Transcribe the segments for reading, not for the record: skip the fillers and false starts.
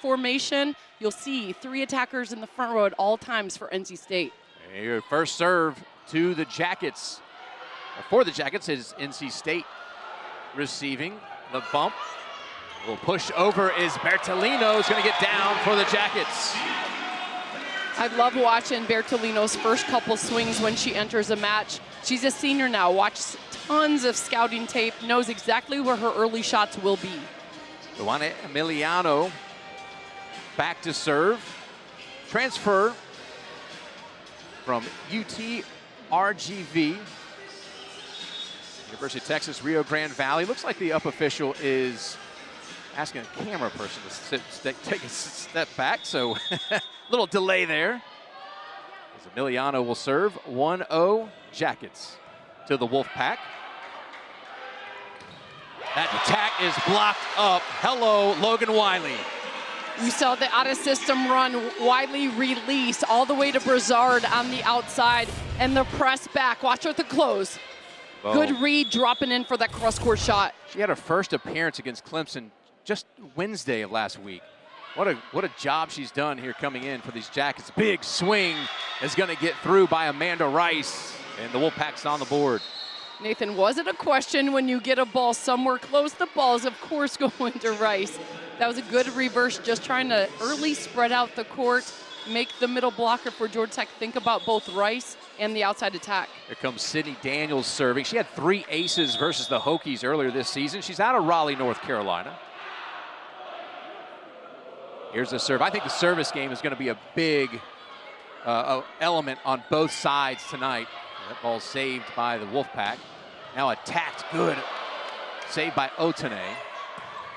formation, you'll see 3 attackers in the front row at all times for NC State. Your first serve to the Jackets. For the Jackets is NC State receiving the bump. Will push over is Bertolino, is going to get down for the Jackets. I love watching Bertolino's first couple swings when she enters a match. She's a senior now, watched tons of scouting tape, knows exactly where her early shots will be. Juan Emiliano back to serve. Transfer from UT-RGV. University of Texas, Rio Grande Valley. Looks like the up official is asking a camera person to take a step back, so a little delay there. As Emiliano will serve 1-0 Jackets to the Wolfpack. That attack is blocked up. Hello, Logan Wiley. You saw the out-of-system run. Wiley released all the way to Brazard on the outside, and the press back. Watch her at the close. Whoa. Good read, dropping in for that cross-court shot. She had her first appearance against Clemson just Wednesday of last week. What a job she's done here coming in for these Jackets. Big swing is going to get through by Amanda Rice, and the Wolfpack's on the board. Nathan, was it a question when you get a ball somewhere close? The ball's, of course, going to Rice. That was a good reverse, just trying to early spread out the court, make the middle blocker for Georgia Tech think about both Rice and the outside attack. Here comes Sydney Daniels serving. She had 3 aces versus the Hokies earlier this season. She's out of Raleigh, North Carolina. Here's the serve. I think the service game is going to be a big element on both sides tonight. That ball saved by the Wolfpack. Now attacked, good. Saved by Otene.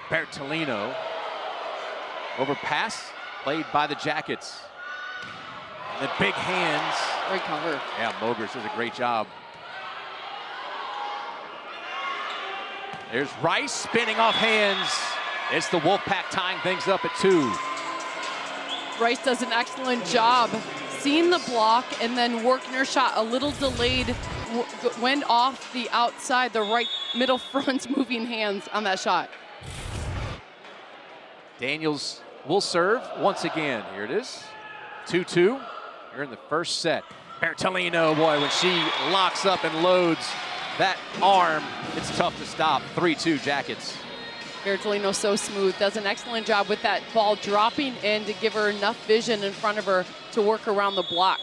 Bertolino. Over pass, played by the Jackets. And the big hands. Great cover. Yeah, Mogers does a great job. There's Rice spinning off hands. It's the Wolfpack tying things up at 2. Rice does an excellent job seeing the block and then working her shot a little delayed, went off the outside, the right middle front moving hands on that shot. Daniels will serve once again. Here it is, 2-2 here in the first set. Bertolino, boy, when she locks up and loads that arm, it's tough to stop. 3-2 Jackets. Bertolino so smooth, does an excellent job with that ball dropping in to give her enough vision in front of her to work around the block.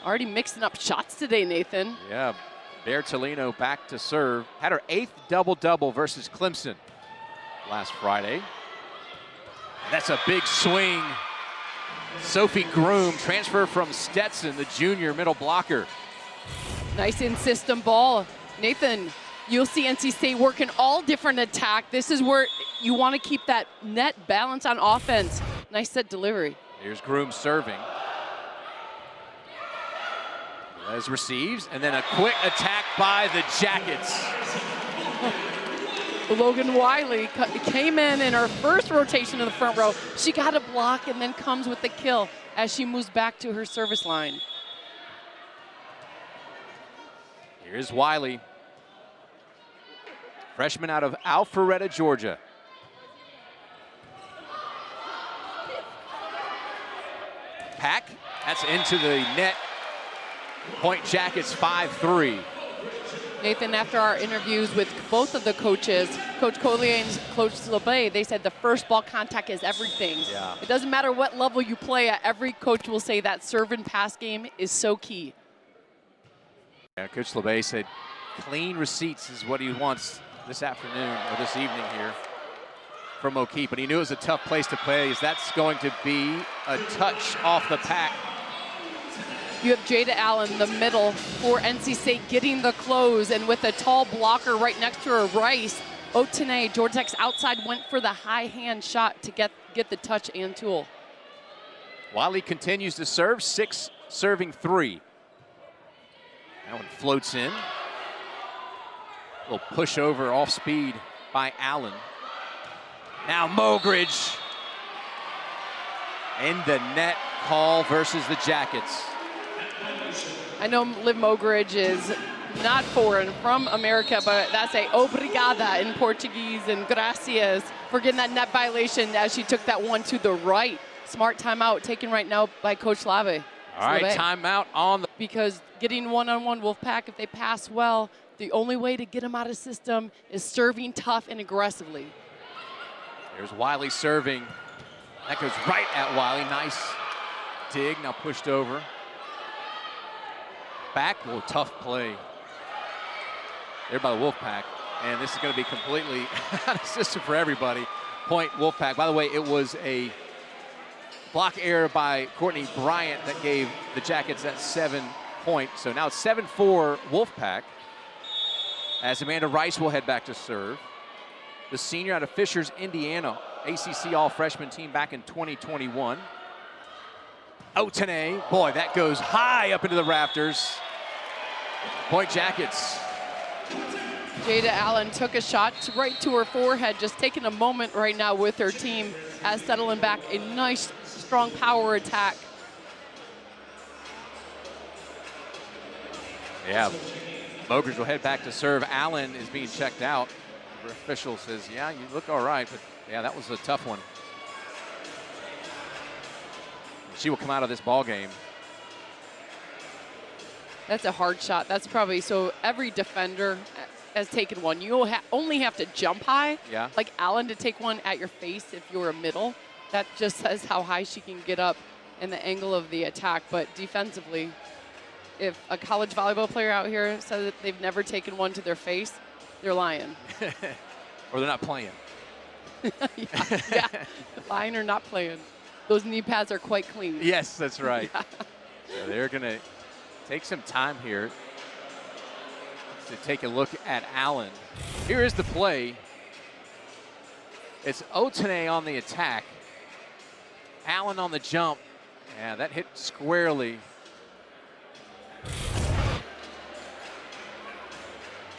Already mixing up shots today, Nathan. Yeah, Bertolino back to serve. Had her 8th double-double versus Clemson last Friday. That's a big swing. Sophie Groom, transfer from Stetson, the junior middle blocker. Nice in-system ball. Nathan, you'll see NC State working all different attack. This is where you want to keep that net balance on offense. Nice set delivery. Here's Groom serving. Les receives, and then a quick attack by the Jackets. Logan Wiley came in her first rotation in the front row. She got a block and then comes with the kill as she moves back to her service line. Here's Wiley. Freshman out of Alpharetta, Georgia. Pack, that's into the net. Point Jackets 5-3. Nathan, after our interviews with both of the coaches, Coach Collier and Coach LeBay, they said the first ball contact is everything. Yeah. It doesn't matter what level you play at, every coach will say that serve and pass game is so key. Yeah, Coach LeBay said clean receipts is what he wants this afternoon or this evening here from O'Keefe, but he knew it was a tough place to play, as that's going to be a touch off the pack. You have Jada Allen, the middle for NC State, getting the close, and with a tall blocker right next to her, Rice. Otene, Georgia Tech's outside, went for the high hand shot to get the touch and tool. Wiley continues to serve, 6 serving 3. That one floats in. A little push over off speed by Allen. Now Mogridge. In the net, call versus the Jackets. I know Liv Mogridge is not foreign, from America, but that's a obrigada in Portuguese and gracias forgetting that net violation as she took that one to the right. Smart timeout taken right now by Coach Lave. All right, timeout on the. Because getting one-on-one Wolfpack, if they pass well, the only way to get them out of system is serving tough and aggressively. There's Wiley serving. That goes right at Wiley. Nice dig, now pushed over. Back, oh, tough play there by the Wolfpack. And this is going to be completely out of system for everybody. Point Wolfpack. By the way, it was a block error by Courtney Bryant that gave the Jackets that 7 point. So now it's 7-4 Wolfpack as Amanda Rice will head back to serve. The senior out of Fishers, Indiana, ACC all-freshman team back in 2021. Otene, boy, that goes high up into the rafters. Point Jackets. Jada Allen took a shot right to her forehead, just taking a moment right now with her team as settling back a nice, strong power attack. Yeah, Mogers will head back to serve. Allen is being checked out. The official says, yeah, you look all right, but yeah, that was a tough one. She will come out of this ball game. That's a hard shot. That's probably, so every defender has taken one. You only have to jump high. Yeah. Like Allen to take one at your face if you're a middle. That just says how high she can get up and the angle of the attack. But defensively, if a college volleyball player out here says that they've never taken one to their face, they're lying. Or they're not playing. yeah, lying or not playing. Those knee pads are quite clean. Yes, that's right. Yeah. So they're going to take some time here to take a look at Allen. Here is the play. It's Otene on the attack. Allen on the jump. Yeah, that hit squarely.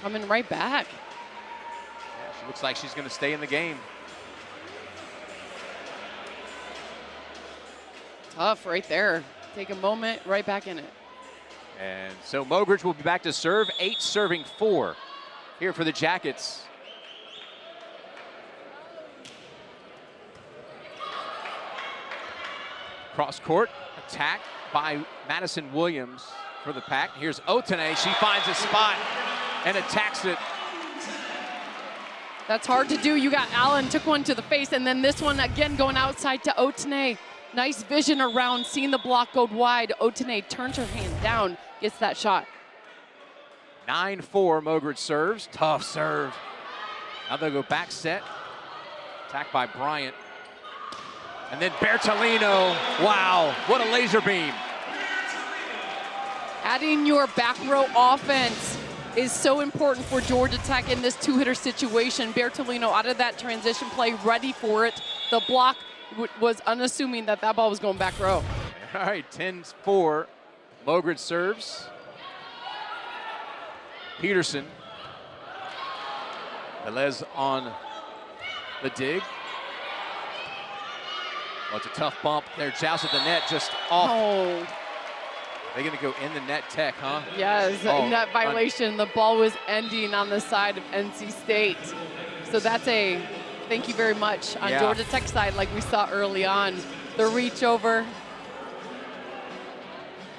Coming right back. Yeah, she looks like she's going to stay in the game. Tough right there. Take a moment, right back in it. And so Mogridge will be back to serve. 8 serving 4 here for the Jackets. Cross court attack by Madison Williams for the pack. Here's Otene. She finds a spot and attacks it. That's hard to do. You got Allen, took one to the face, and then this one again going outside to Otene. Nice vision around, seeing the block go wide. Otene turns her hand down, gets that shot. 9-4, Mogridge serves. Tough serve. Now they'll go back set. Attacked by Bryant. And then Bertolino. Wow, what a laser beam. Adding your back row offense is so important for Georgia Tech in this 2-hitter situation. Bertolino out of that transition play, ready for it. The block was unassuming that that ball was going back row. All right, 10-4. Mogridge serves. Peterson. Velez on the dig. Oh, it's a tough bump. There, jousted the net just off. Oh. They're going to go in the net, Tech, huh? Yes, net violation. The ball was ending on the side of NC State. So that's a thank you very much on Georgia Tech side, like we saw early on. The reach over.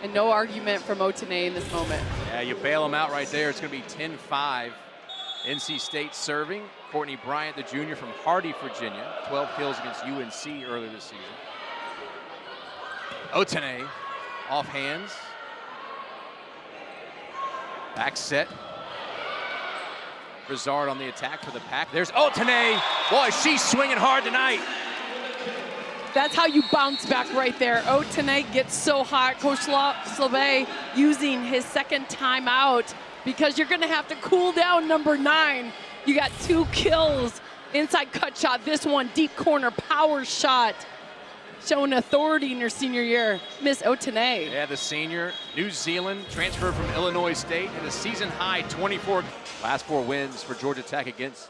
And no argument from Otene in this moment. Yeah, you bail him out right there. It's going to be 10-5. NC State serving. Courtney Bryant, the junior from Hardy, Virginia. 12 kills against UNC earlier this season. Otene off hands. Back set. Brizard on the attack for the pack. There's Otene. Boy, she's swinging hard tonight. That's how you bounce back right there. Otene gets so hot. Coach Slave using his second timeout because you're going to have to cool down number 9. You got 2 kills. Inside cut shot. This one, deep corner power shot. Showing authority in her senior year. Miss Otene. Yeah, the senior, New Zealand, transferred from Illinois State, and a season high 24. Last 4 wins for Georgia Tech against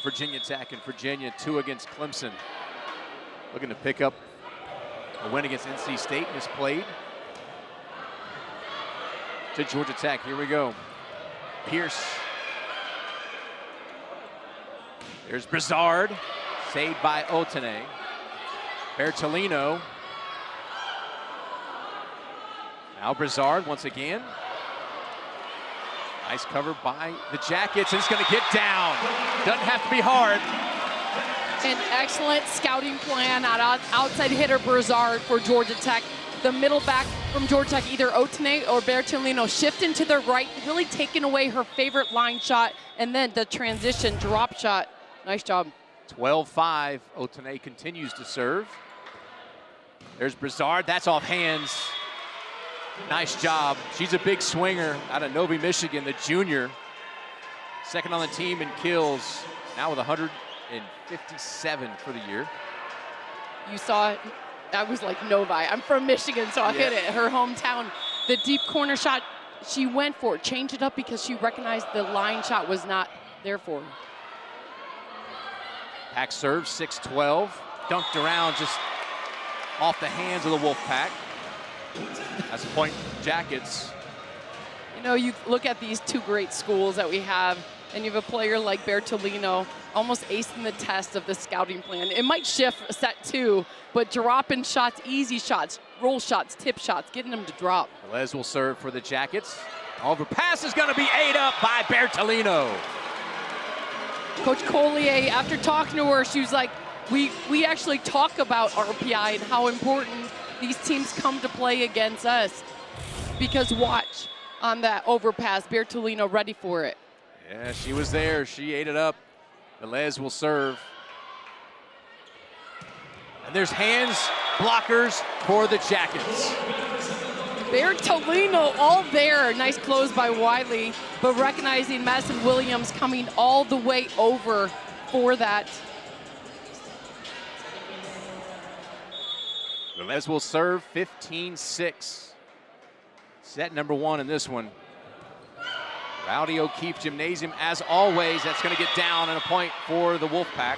Virginia Tech and Virginia, 2 against Clemson. Looking to pick up a win against NC State, misplayed. To Georgia Tech, here we go. Pierce. There's Brizard, Saved by Otene. Bertolino. Now Brizard once again. Nice cover by the Jackets, and it's going to get down. Doesn't have to be hard. An excellent scouting plan on outside hitter Brizard for Georgia Tech. The middle back from Georgia Tech, either Otene or Bertolino, shifting to the right, really taking away her favorite line shot, and then the transition drop shot. Nice job. 12-5. Otene continues to serve. There's Brizard. That's off hands. Nice job. She's a big swinger out of Novi, Michigan, the junior. Second on the team in kills, now with 157 for the year. You saw it. I was like Novi. I'm from Michigan, so I hit it. Her hometown. The deep corner shot, she went for it. Changed it up because she recognized the line shot was not there for her. Pack serve, 6-12. Dunked around just off the hands of the Wolfpack. That's a point, Jackets. You know, you look at these two great schools that we have, and you have a player like Bertolino almost acing the test of the scouting plan. It might shift set two, but dropping shots, easy shots, roll shots, tip shots, getting them to drop. Les will serve for the Jackets. Over pass is going to be ate up by Bertolino. Coach Collier, after talking to her, she was like, we actually talk about RPI and how important these teams come to play against us, because watch on that overpass, Bertolino ready for it. Yeah, she was there. She ate it up. Velez will serve. And there's hands, blockers for the Jackets. Bertolino all there. Nice close by Wiley, but recognizing Madison Williams coming all the way over for that. Velez will serve, 15-6. Set number one in this one. Rowdy O'Keefe Gymnasium, as always. That's going to get down and a point for the Wolfpack.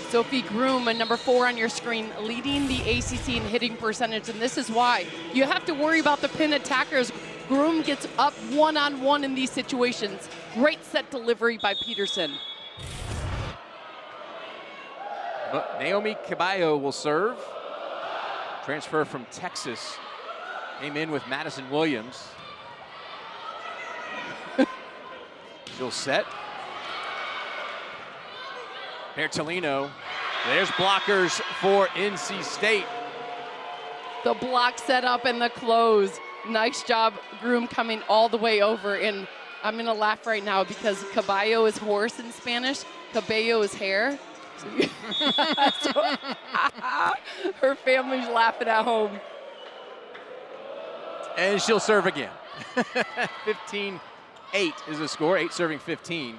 Sophie Groom, number 4 on your screen, leading the ACC in hitting percentage, and this is why. You have to worry about the pin attackers. Groom gets up one-on-one in these situations. Great set delivery by Peterson. But Naomi Caballo will serve. Transfer from Texas. Came in with Madison Williams. She'll set. Bertolino. There's blockers for NC State. The block set up and the close. Nice job, Groom coming all the way over. And I'm gonna laugh right now because Caballo is horse in Spanish. Cabello is hair. Her family's laughing at home. And she'll serve again. 15-8 is the score, 8 serving 15.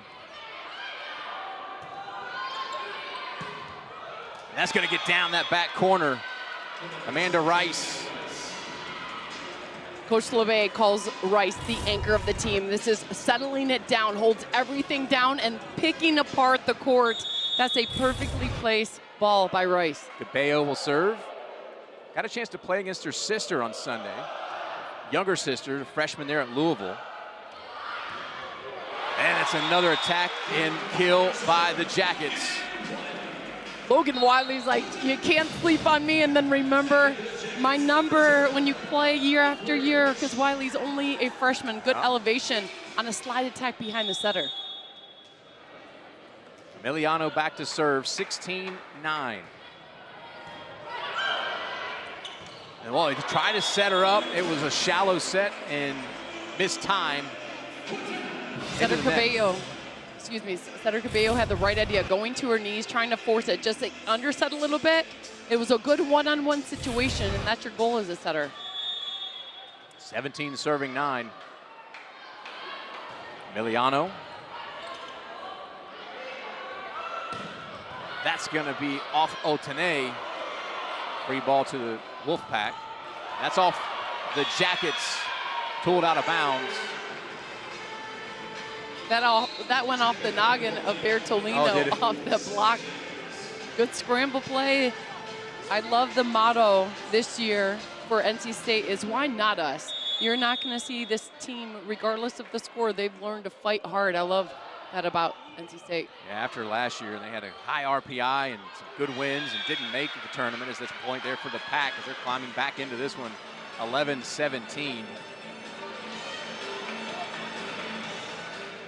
And that's going to get down that back corner. Amanda Rice. Coach LeVay calls Rice the anchor of the team. This is settling it down, holds everything down and picking apart the court. That's a perfectly placed ball by Rice. Cabello will serve. Got a chance to play against her sister on Sunday. Younger sister, a freshman there at Louisville. And it's another attack and kill by the Jackets. Logan Wiley's like, you can't sleep on me and then remember my number when you play year after year, because Wiley's only a freshman. Good elevation on a slide attack behind the setter. Emiliano back to serve, 16-9. And well, he tried to set her up. It was a shallow set and missed time. Setter Cabello, excuse me, Setter Cabello had the right idea, going to her knees, trying to force it, just like underset a little bit. It was a good one-on-one situation, and that's your goal as a setter. 17 serving 9. Emiliano. That's going to be off Otene. Free ball to the Wolfpack. That's off the Jackets, tooled out of bounds. That went off the noggin of Bertolino off the block. Good scramble play. I love the motto this year for NC State is why not us? You're not going to see this team, regardless of the score, they've learned to fight hard. I love that about NC State. Yeah, after last year, they had a high RPI and some good wins and didn't make the tournament. Is this point there for the Pack as they're climbing back into this one, 11-17.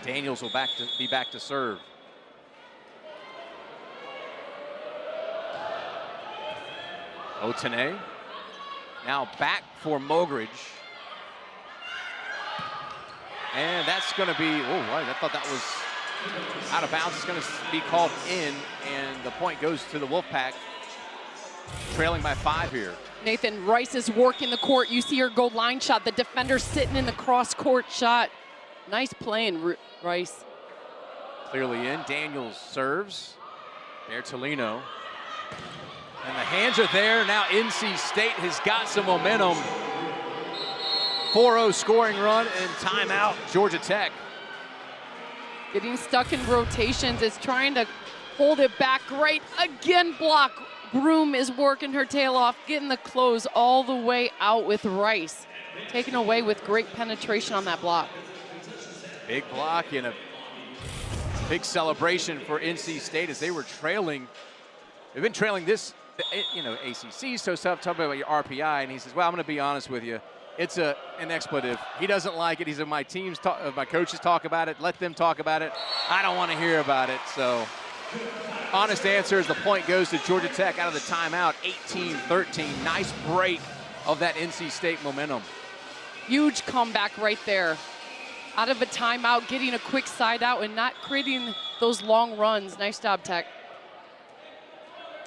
Daniels will be back to serve. Otene now back for Mogridge. And that's going to be, I thought that was out of bounds. It's going to be called in, and the point goes to the Wolfpack, trailing by 5 here. Nathan, Rice is working the court. You see her go line shot. The defender sitting in the cross-court shot. Nice playing, Rice. Clearly in. Daniels serves. Bertolino. And the hands are there. Now NC State has got some momentum. 4-0 scoring run and timeout, Georgia Tech. Getting stuck in rotations, is trying to hold it back right. Again, block. Groom is working her tail off, getting the close all the way out with Rice. Taken away with great penetration on that block. Big block and a big celebration for NC State as they were trailing. They've been trailing this, ACC, so talking about your RPI, and he says, well, I'm going to be honest with you. It's an expletive. He doesn't like it. He said, my coaches talk about it. Let them talk about it. I don't want to hear about it. So, honest answer is the point goes to Georgia Tech out of the timeout, 18-13. Nice break of that NC State momentum. Huge comeback right there. Out of a timeout, getting a quick side out and not creating those long runs. Nice job, Tech.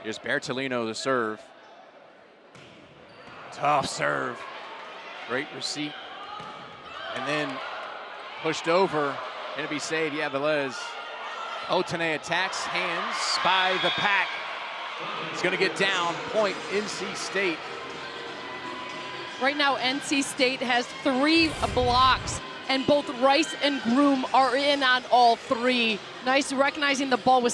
Here's Bertolino, the serve. Tough serve. Great receipt. And then pushed over. Gonna be saved. Yeah, Velez. Otene attacks, hands by the Pack. He's gonna get down. Point NC State. Right now, NC State has 3 blocks, and both Rice and Groom are in on all 3. Nice recognizing the ball was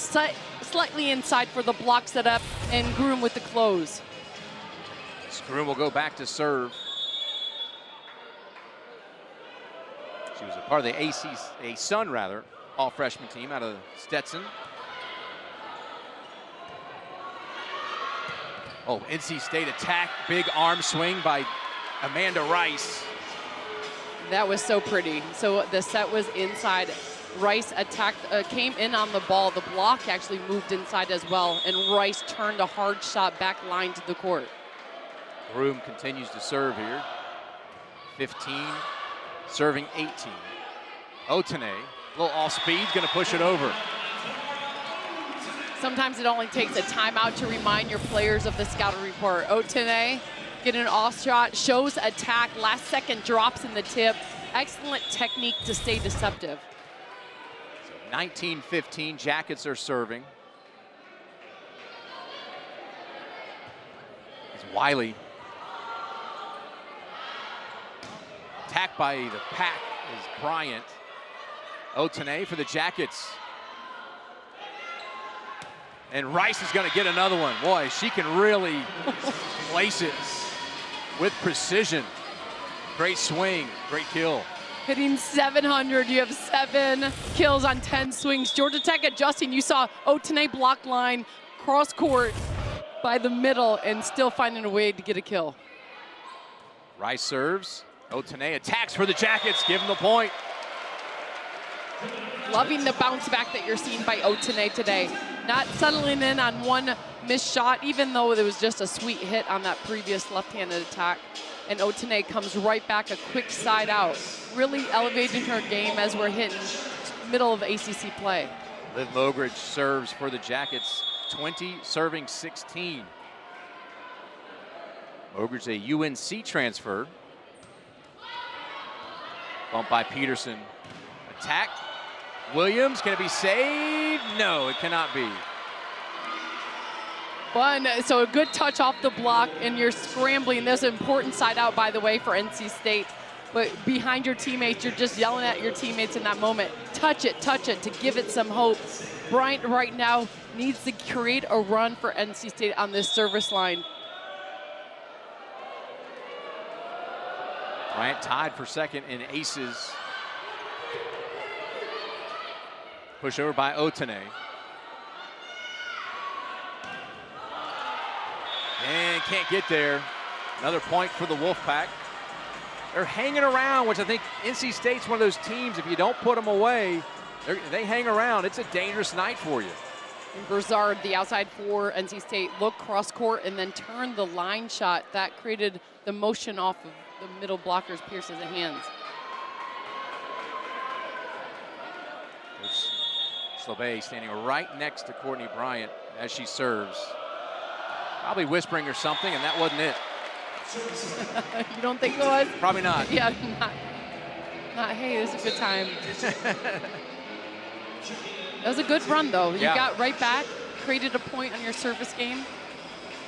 slightly inside for the block setup, and Groom with the close. Groom will go back to serve. She was a part of the Sun, all freshman team out of Stetson. Oh, NC State attack, big arm swing by Amanda Rice. That was so pretty. So the set was inside. Rice attacked, came in on the ball. The block actually moved inside as well, and Rice turned a hard shot back line to the court. Groom continues to serve here. 15, serving 18. Otene, a little off speed, gonna push it over. Sometimes it only takes a timeout to remind your players of the scouting report. Otene getting an off shot, shows attack, last second drops in the tip. Excellent technique to stay deceptive. So 19-15, Jackets are serving. It's Wiley. Attacked by the Pack is Bryant. Otene for the Jackets. And Rice is going to get another one. Boy, she can really place it with precision. Great swing, great kill. Hitting 700, you have 7 kills on 10 swings. Georgia Tech adjusting. You saw Otene block line, cross court by the middle, and still finding a way to get a kill. Rice serves. Otene attacks for the Jackets, give him the point. Loving the bounce back that you're seeing by Otene today. Not settling in on one missed shot, even though there was just a sweet hit on that previous left-handed attack. And Otene comes right back, a quick side out. Really elevating her game as we're hitting middle of ACC play. Liv Mogridge serves for the Jackets, 20, serving 16. Mogridge, a UNC transfer. Bumped by Peterson. Attack. Williams, can it be saved? No, it cannot be. Fun, so a good touch off the block, and you're scrambling. There's an important side out, by the way, for NC State. But behind your teammates, you're just yelling at your teammates in that moment. Touch it to give it some hope. Bryant right now needs to create a run for NC State on this service line. Bryant tied for second in aces. Push over by Otene. And can't get there. Another point for the Wolfpack. They're hanging around, which I think NC State's one of those teams, if you don't put them away, they hang around. It's a dangerous night for you. And Broussard, the outside for NC State, looked cross court and then turned the line shot. That created the motion off of the middle blocker's Pierce's hands. Slobey standing right next to Courtney Bryant as she serves. Probably whispering or something, and that wasn't it. You don't think it was? Probably not. Yeah, not hey, it was a good time. That was a good run, though. You got right back, created a point on your service game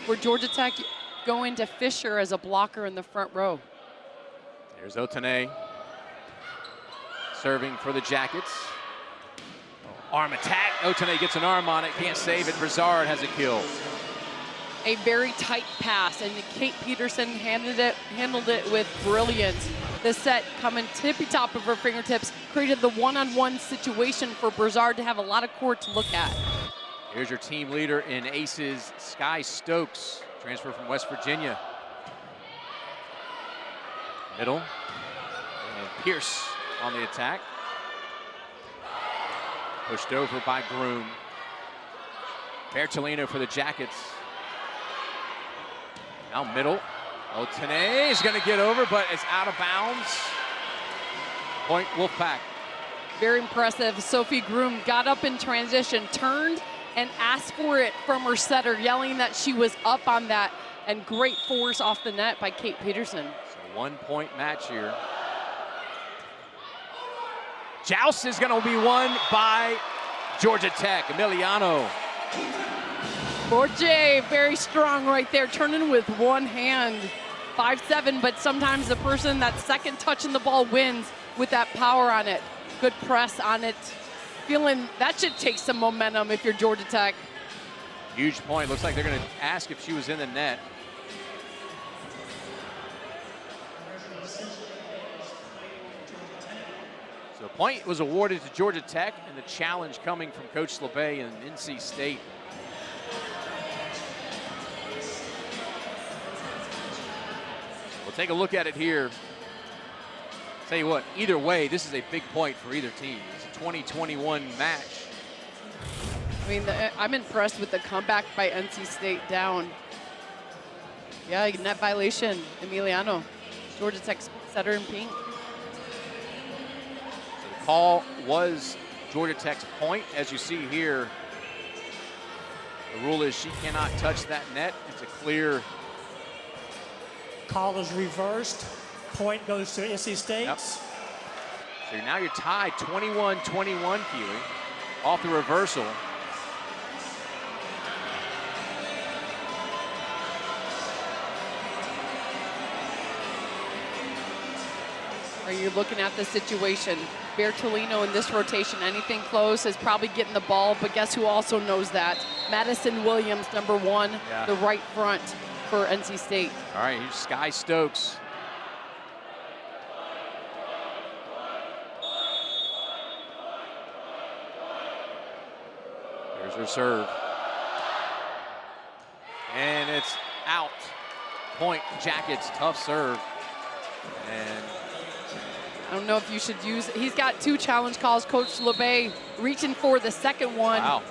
where Georgia Tech going to Fisher as a blocker in the front row. There's Otene serving for the Jackets. Arm attack. Otene gets an arm on it, can't save it. Broussard has a kill. A very tight pass, and Kate Peterson handled it with brilliance. The set coming tippy-top of her fingertips, created the one-on-one situation for Broussard to have a lot of court to look at. Here's your team leader in aces, Sky Stokes, transfer from West Virginia. Middle, and Pierce on the attack. Pushed over by Groom. Bertolino for the Jackets. Now middle. Otene is going to get over, but it's out of bounds. Point Wolfpack. Very impressive. Sophie Groom got up in transition, turned and asked for it from her setter, yelling that she was up on that, and great force off the net by Kate Peterson. So 1 point match here. Joust is going to be won by Georgia Tech. Emiliano. Borje, very strong right there, turning with one hand. 5'7", but sometimes the person that's second touching the ball wins with that power on it. Good press on it. Feeling that should take some momentum if you're Georgia Tech. Huge point. Looks like they're going to ask if she was in the net. So the point was awarded to Georgia Tech, and the challenge coming from Coach Slobey and NC State. We'll take a look at it here. Tell you what, either way, this is a big point for either team. It's a 2021 match. I mean, I'm impressed with the comeback by NC State down. Yeah, net violation, Emiliano. Georgia Tech setter in pink. So the call was Georgia Tech's point. As you see here, the rule is she cannot touch that net. It's a clear. Call is reversed. Point goes to NC State. Yep. So now you're tied 21-21, Keely, off the reversal. Are you looking at the situation? Bertolino in this rotation, anything close is probably getting the ball, but guess who also knows that? Madison Williams, number 1, the right front for NC State. All right, here's Sky Stokes. There's her serve. And it's out. Point Jackets, tough serve. And I don't know if you should use, he's got 2 challenge calls. Coach LeBay reaching for the second one. wow.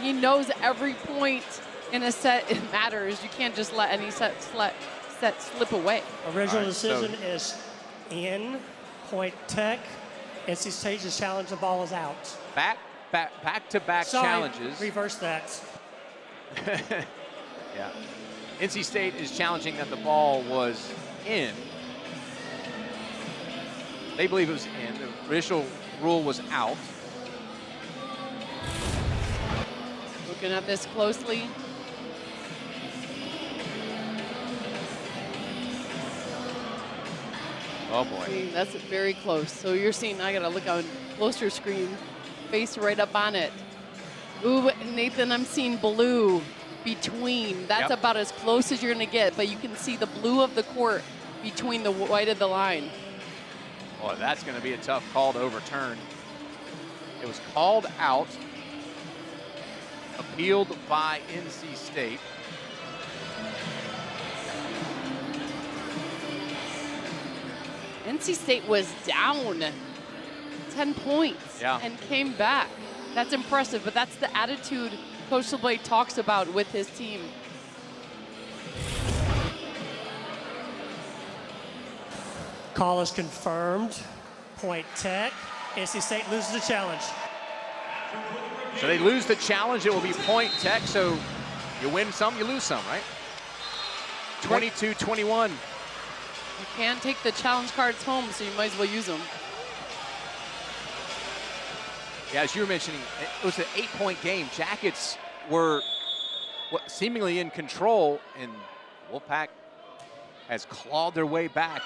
He knows every point in a set, it matters. You can't just let any set slip away. Original decision is in, point Tech. NC State just challenged, the ball is out. Back-to-back challenges. Reverse that. Yeah. NC State is challenging that the ball was in. They believe it was in. The initial rule was out. Looking at this closely. Oh boy. See, that's very close. So you're seeing, I gotta look on closer screen, face right up on it. Ooh, Nathan, I'm seeing blue between. That's about as close as you're gonna get, but you can see the blue of the court between the white of the line. Boy, that's gonna be a tough call to overturn. It was called out, appealed by NC State. NC State was down 10 points and came back. That's impressive, but that's the attitude Coach LeBay talks about with his team. Call is confirmed. Point Tech. NC State loses the challenge. So they lose the challenge. It will be Point Tech. So you win some, you lose some, right? 22-21. You can't take the challenge cards home, so you might as well use them. Yeah, as you were mentioning, it was an 8-point game. Jackets were seemingly in control, and Wolfpack has clawed their way back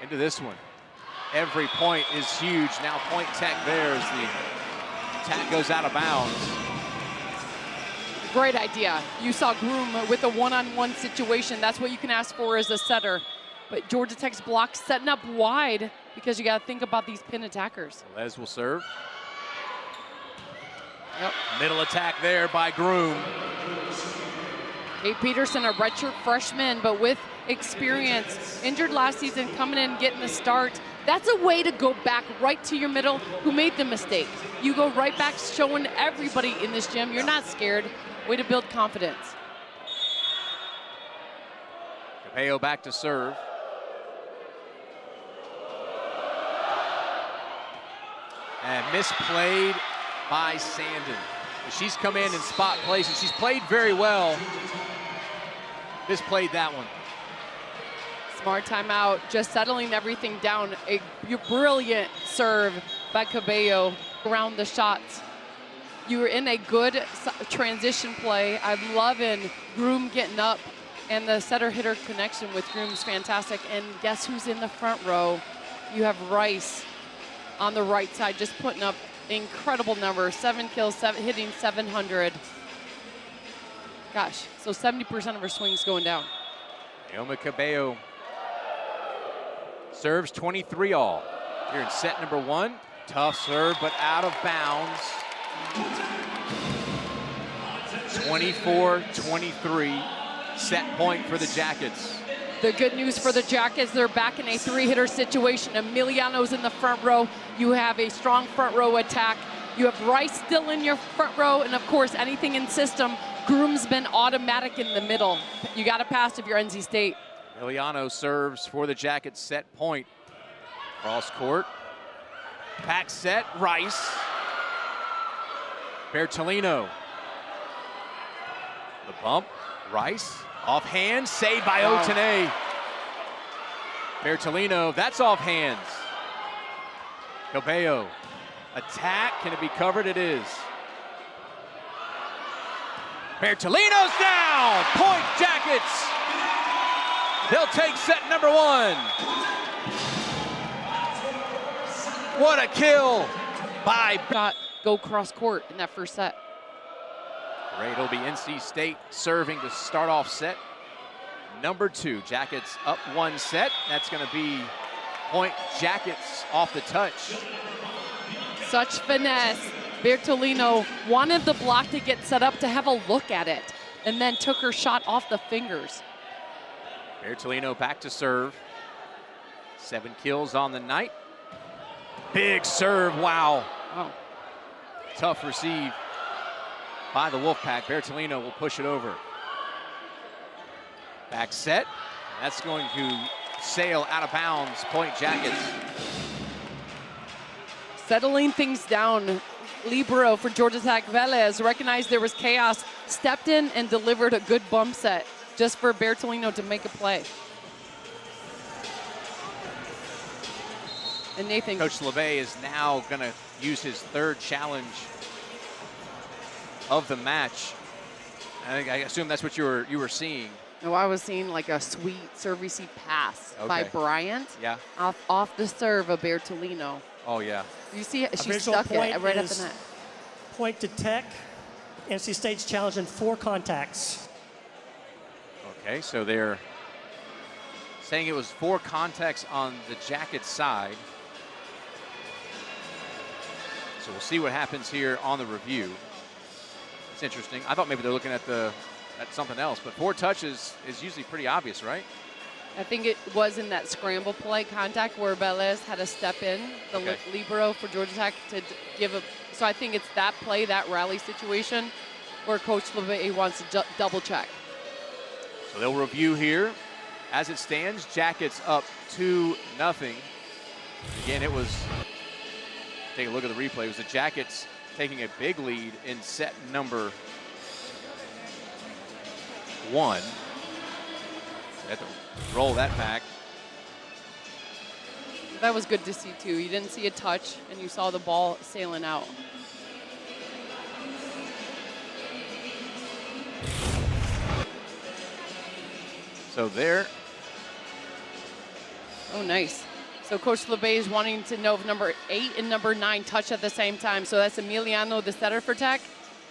into this one. Every point is huge. Now Point Tech there as the attack goes out of bounds. Great idea. You saw Groom with a one-on-one situation. That's what you can ask for as a setter. But Georgia Tech's block setting up wide because you got to think about these pin attackers. Les will serve. Yep. Middle attack there by Groom. Kate Peterson, a redshirt freshman, but with experience. Injured last season, coming in, getting the start. That's a way to go back right to your middle who made the mistake. You go right back, showing everybody in this gym you're not scared. Way to build confidence. Capello back to serve. And misplayed by Sandin. She's come in spot plays, and she's played very well. Misplayed that one. Smart timeout, just settling everything down. A brilliant serve by Cabello around the shots. You were in a good transition play. I'm loving Groom getting up, and the setter-hitter connection with Groom's fantastic. And guess who's in the front row? You have Rice on the right side, just putting up incredible numbers. 7 kills, hitting 700. Gosh, so 70% of her swings going down. Naoma Cabello serves 23 all. Here in set number 1. Tough serve, but out of bounds. 24-23, set point for the Jackets. The good news for the Jackets, they're back in a 3-hitter situation. Emiliano's in the front row. You have a strong front row attack. You have Rice still in your front row, and of course, anything in system. Groom's been automatic in the middle. You got to pass if you're NC State. Emiliano serves for the Jackets, set point. Cross court. Pack set, Rice. Bertolino. The bump, Rice. Offhand, saved by Otene. Bertolino, that's off hands. Cabello, attack, can it be covered? It is. Bertolino's down, Point Jackets. They'll take set number 1. What a kill by go cross court in that first set. Great, it'll be NC State serving to start off set number 2. Jackets up 1 set. That's going to be Point Jackets off the touch. Such finesse. Bertolino wanted the block to get set up to have a look at it, and then took her shot off the fingers. Bertolino back to serve. 7 kills on the night. Big serve, wow. Tough receive by the Wolfpack. Bertolino will push it over. Back set. That's going to sail out of bounds. Point Jackets. Settling things down. Libero for Georgia Tech, Velez recognized there was chaos, stepped in and delivered a good bump set just for Bertolino to make a play. And Nathan. Coach LeBay is now going to use his 3rd challenge of the match. I assume that's what you were seeing. No, I was seeing like a sweet servicey pass by Bryant. Yeah. Off the serve of Bertolino. Oh, yeah. You see it? She stuck it right at the net. Point to Tech. NC State's challenging 4 contacts. Okay, so they're saying it was 4 contacts on the Jackets side. So we'll see what happens here on the review. It's interesting. I thought maybe they're looking at something else, but 4 touches is usually pretty obvious, right? I think it was in that scramble play contact where Velez had to step in, the libero for Georgia Tech, to give a. So I think it's that play, that rally situation, where Coach LeVay wants to double check. So they'll review here. As it stands, Jackets up 2-0. Again, it was, take a look at the replay, it was the Jackets taking a big lead in set number 1. They had to roll that back. That was good to see, too. You didn't see a touch, and you saw the ball sailing out. So there. Oh, nice. So Coach LeVay is wanting to know if number 8 and number 9 touch at the same time. So that's Emiliano, the setter for Tech,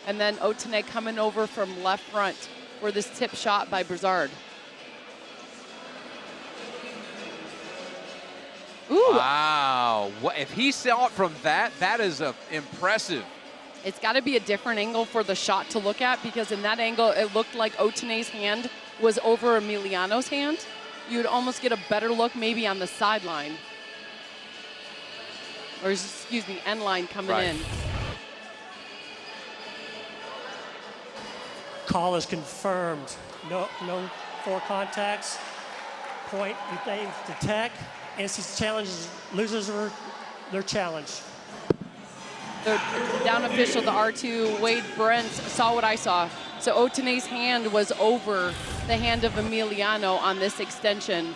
and then Otene coming over from left front for this tip shot by Brizard. Ooh. Wow. What, if he saw it from that is impressive. It's got to be a different angle for the shot to look at, because in that angle, it looked like Otene's hand was over Emiliano's hand. You would almost get a better look maybe on the sideline. Or, excuse me, end line coming in. Call is confirmed. No 4 contacts. Point retains to Tech. NC's challenges, losers their challenge. The down official, the R2, Wade Brent, saw what I saw. So Otene's hand was over the hand of Emiliano on this extension.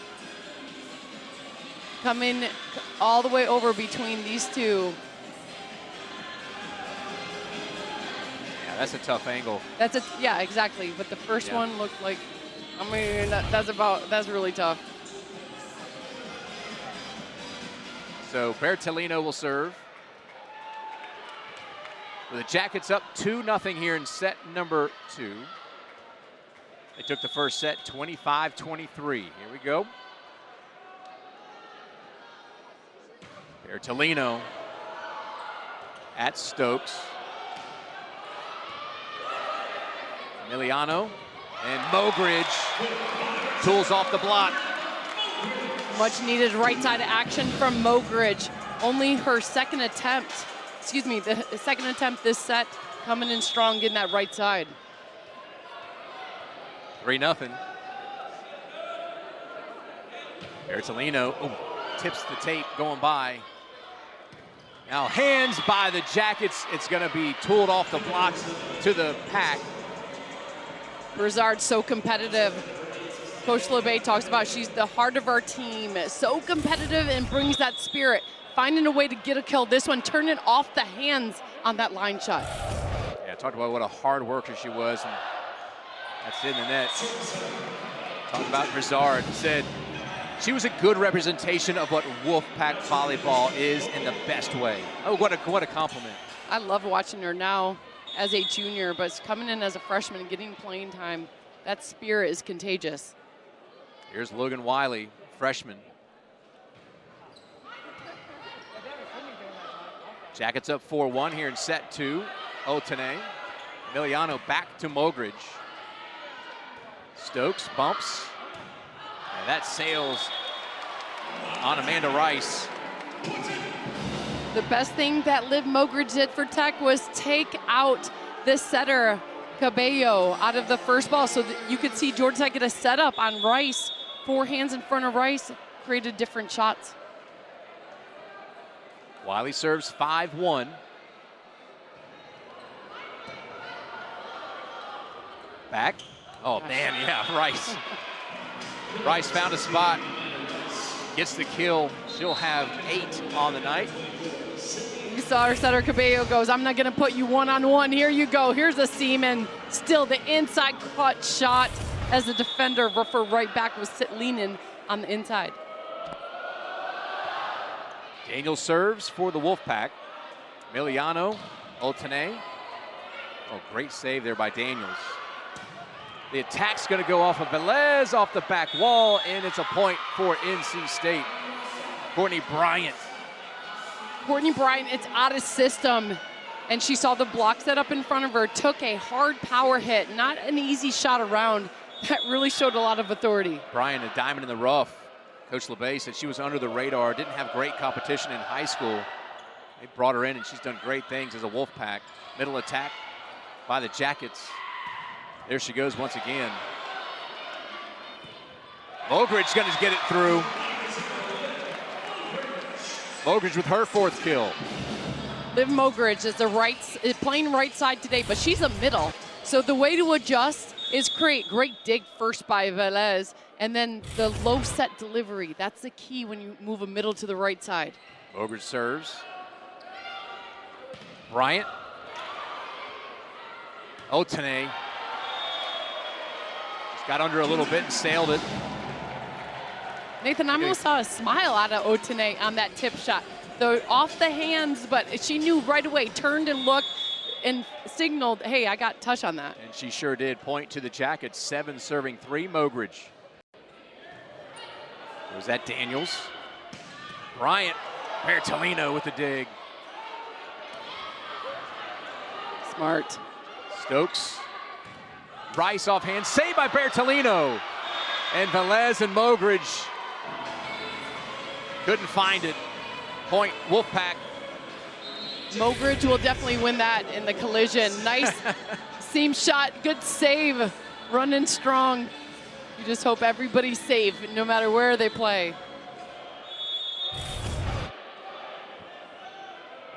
Coming all the way over between these two. Yeah, that's a tough angle. Yeah, exactly. But the first one looked like, I mean, that's really tough. So Bertolino will serve. With the Jackets up 2-0 here in set number 2. They took the first set 25-23. Here we go. Bertolino at Stokes. Emiliano and Mogridge tools off the block. Much needed right side action from Mogridge. Only her second attempt, the second attempt this set, coming in strong, getting that right side. 3-0. Bertolino tips the tape going by. Now hands by the Jackets. It's going to be tooled off the blocks to the pack. Brizard's so competitive. Coach LeVay talks about she's the heart of our team. So competitive and brings that spirit. Finding a way to get a kill. This one, turning off the hands on that line shot. Yeah, talked about what a hard worker she was. And that's in the net. Talked about Brizard. Said she was a good representation of what Wolfpack volleyball is in the best way. Oh, what a compliment. I love watching her now as a junior, but coming in as a freshman and getting playing time. That spirit is contagious. Here's Logan Wiley, freshman. Jackets up 4-1 here in set 2. Otene. Emiliano back to Mogridge. Stokes bumps. And that sails on Amanda Rice. The best thing that Liv Mogridge did for Tech was take out the setter, Cabello, out of the first ball, so that you could see Georgia Tech get a setup on Rice. 4 hands in front of Rice, created different shots. Wiley serves 5-1. Back. Oh, man, yeah, Rice. Rice found a spot, gets the kill. She'll have 8 on the night. You saw her setter, Cabello goes, I'm not gonna put you one-on-one. Here you go, here's a Seaman. Still the inside cut shot as the defender for right back was leaning on the inside. Daniels serves for the Wolfpack. Emiliano, Otene. Oh, great save there by Daniels. The attack's gonna go off of Velez off the back wall, and it's a point for NC State. Courtney Bryant Courtney Bryant, it's out of system. And she saw the block set up in front of her, took a hard power hit, not an easy shot around. That really showed a lot of authority. Bryant, a diamond in the rough. Coach LeBay said she was under the radar, didn't have great competition in high school. They brought her in, and she's done great things as a Wolfpack. Middle attack by the Jackets. There she goes once again. Mogridge going to get it through. Mogridge with her 4th kill. Liv Mogridge is playing right side today, but she's a middle. So the way to adjust is create great dig first by Velez, and then the low set delivery. That's the key when you move a middle to the right side. Mogridge serves. Bryant. Otene. Just got under a little bit and sailed it. Nathan, I almost saw a smile out of Otene on that tip shot. Though off the hands, but she knew right away, turned and looked and signaled, hey, I got touch on that. And she sure did. Point to the Jackets, 7 serving 3, Mogridge. Was that Daniels? Bryant, Bertolino with the dig. Smart. Stokes. Rice offhand, saved by Bertolino. And Velez and Mogridge couldn't find it. Point, Wolfpack. Mogridge will definitely win that in the collision. Nice seam shot, good save, running strong. You just hope everybody's safe, no matter where they play.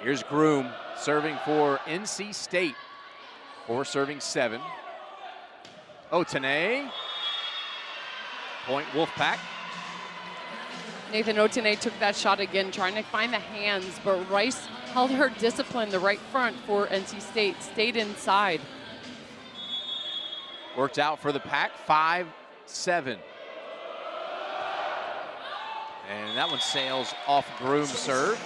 Here's Groom serving for NC State. 4 serving 7. Otene. Point, Wolfpack. Nathan Otene took that shot again, trying to find the hands, but Rice held her discipline, the right front for NC State, stayed inside. Worked out for the Pack, 5-7. And that one sails off Groom's serve.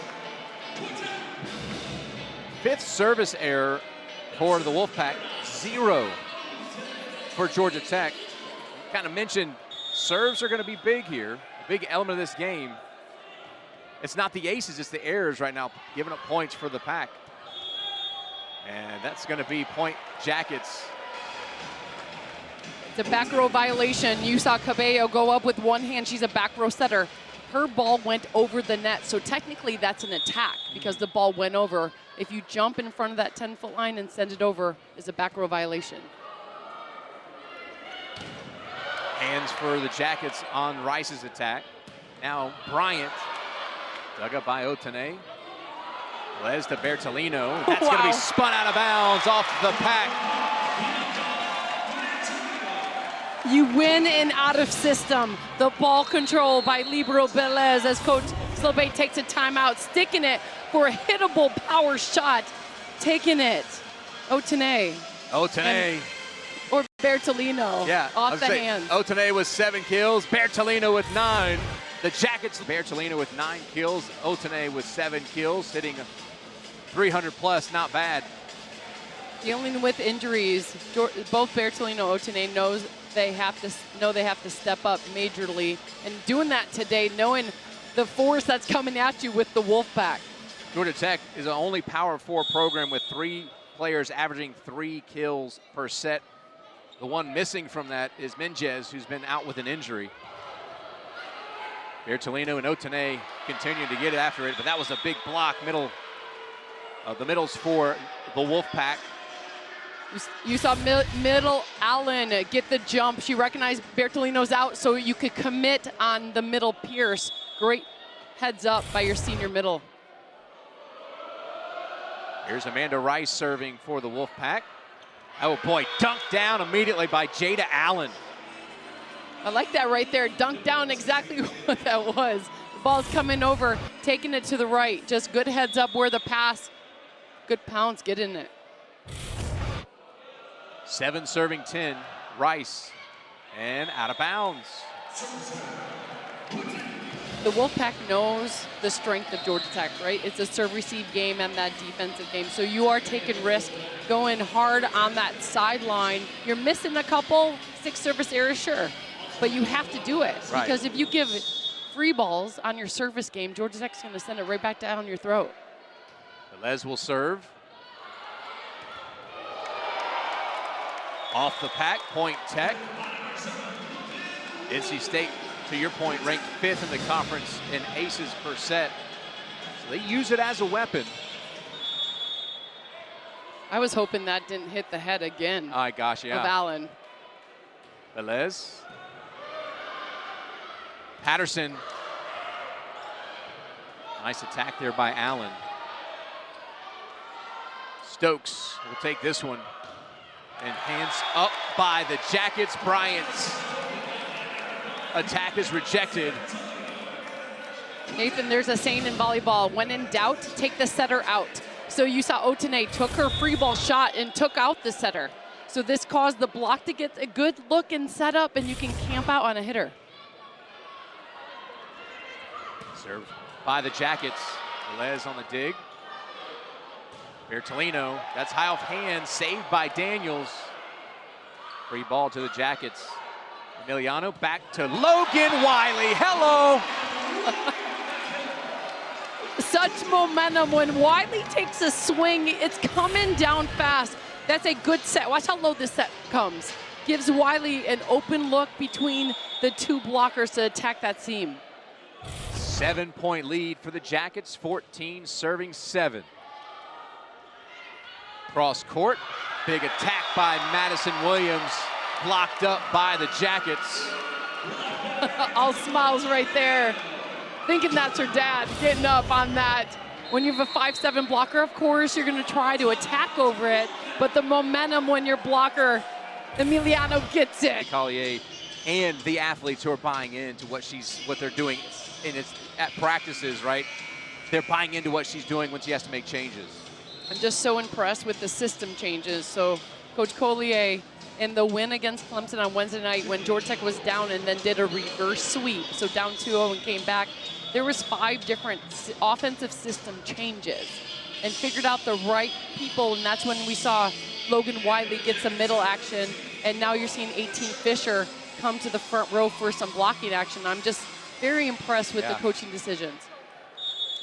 5th service error for the Wolfpack, 0 for Georgia Tech. Kind of mentioned serves are going to be big here, a big element of this game. It's not the aces, it's the errors right now, giving up points for the Pack. And that's going to be point Jackets. It's a back row violation. You saw Cabello go up with one hand. She's a back row setter. Her ball went over the net, so technically that's an attack because the ball went over. If you jump in front of that 10-foot line and send it over, it's a back row violation. Hands for the Jackets on Rice's attack. Now Bryant, dug up by Otene. Les to Bertolino. That's going to be spun out of bounds off the Pack. You win in out of system. The ball control by Libero Velez as Coach Slobay takes a timeout, sticking it for a hittable power shot, taking it. Otene. Or Bertolino, yeah, off the hands. Otene with 7 kills, Bertolino with 9. The Jackets, Bertolino with 9 kills, Otene with 7 kills, hitting 300 plus, not bad. Dealing with injuries, both Bertolino and Otene know they have to step up majorly, and doing that today, knowing the force that's coming at you with the Wolfpack. Georgia Tech is the only Power 4 program with 3 players averaging 3 kills per set. The one missing from that is Menges, who's been out with an injury. Bertolino and Otene continue to get after it, but that was a big block middle of the middles for the Wolfpack. You saw middle Allen get the jump. She recognized Bertolino's out, so you could commit on the middle Pierce. Great heads up by your senior middle. Here's Amanda Rice serving for the Wolfpack. Oh boy, dunked down immediately by Jada Allen. I like that right there. Dunked down exactly what that was. The ball's coming over, taking it to the right. Just good heads up where the pass. Good pounce, get in it. 7 serving 10, Rice, and out of bounds. The Wolfpack knows the strength of Georgia Tech, right? It's a serve-receive game and that defensive game. So you are taking risk, going hard on that sideline. You're missing a couple 6 service errors, sure, but you have to do it. Right. Because if you give free balls on your service game, Georgia Tech's going to send it right back down your throat. Velez will serve. Off the pack, point Tech. NC State, to your point, ranked 5th in the conference in aces per set. So they use it as a weapon. I was hoping that didn't hit the head again. Oh, gosh, yeah. Of Allen. Velez. Patterson. Nice attack there by Allen. Stokes will take this one. And hands up by the Jackets. Bryant's attack is rejected. Nathan, there's a saying in volleyball, when in doubt, take the setter out. So you saw Otene took her free ball shot and took out the setter. So this caused the block to get a good look and set up, and you can camp out on a hitter. Served by the Jackets. Velez on the dig. Bertolino, that's high off hand, saved by Daniels. Free ball to the Jackets. Emiliano back to Logan Wiley. Hello! Such momentum. When Wiley takes a swing, it's coming down fast. That's a good set. Watch how low this set comes. Gives Wiley an open look between the two blockers to attack that seam. 7-point lead for the Jackets, 14 serving 7. Cross court, big attack by Madison Williams, blocked up by the Jackets. All smiles right there, thinking that's her dad getting up on that. When you have a 5'7" blocker, of course, you're gonna try to attack over it, but the momentum when your blocker, Emiliano, gets it. Collier and the athletes who are buying into what they're doing at practices, right? They're buying into what she's doing when she has to make changes. I'm just so impressed with the system changes. So Coach Collier in the win against Clemson on Wednesday night when Georgia Tech was down and then did a reverse sweep. So down 2-0 and came back. There was 5 different offensive system changes and figured out the right people. And that's when we saw Logan Wiley get some middle action. And now you're seeing 18 Fisher come to the front row for some blocking action. I'm just very impressed with the coaching decisions.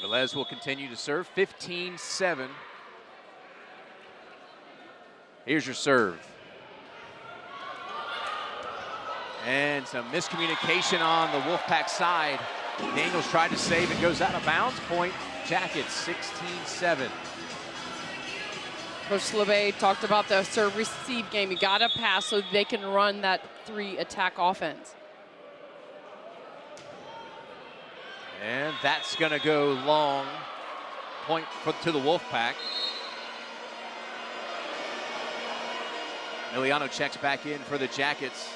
Velez will continue to serve, 15-7. Here's your serve. And some miscommunication on the Wolfpack side. Daniels tried to save, it goes out of bounds. Point Jackets, 16-7. Coach Sleve talked about the serve-receive game. You gotta pass so they can run that 3-attack offense. And that's gonna go long. Point to the Wolfpack. Emiliano checks back in for the Jackets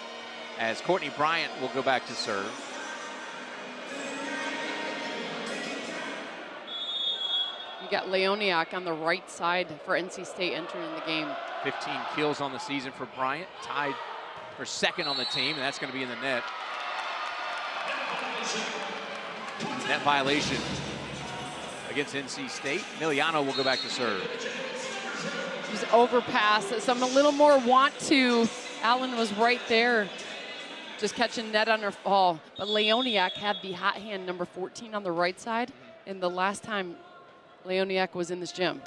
as Courtney Bryant will go back to serve. You got Leoniak on the right side for NC State entering the game. 15 kills on the season for Bryant, tied for second on the team, and that's gonna be in the net. Net violation against NC State. Emiliano will go back to serve. She's overpass, some a little more want to. Allen was right there, just catching net on her fall. But Leoniak had the hot hand, number 14 on the right side, and the last time Leoniak was in this gym.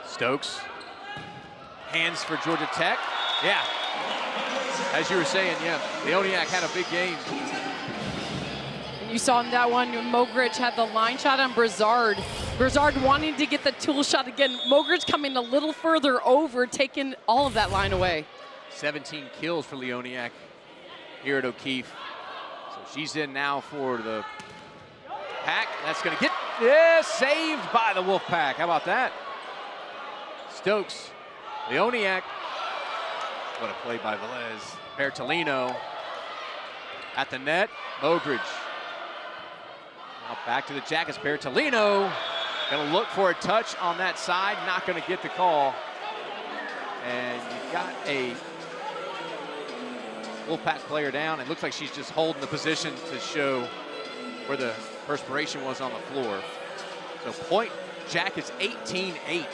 Stokes, hands for Georgia Tech. Yeah, as you were saying, yeah, Leoniak had a big game. You saw in that one, Mogridge had the line shot on Brizard. Brizard wanting to get the tool shot again. Mogridge coming a little further over, taking all of that line away. 17 kills for Leoniak here at O'Keefe. So she's in now for the pack. That's gonna get, saved by the Wolfpack. How about that? Stokes, Leoniak. What a play by Velez. Bertolino at the net, Mogridge. Now back to the Jackets, Bertolino. Gonna look for a touch on that side, not gonna get the call. And you've got a Wolfpack player down. It looks like she's just holding the position to show where the perspiration was on the floor. So point Jackets 18-8.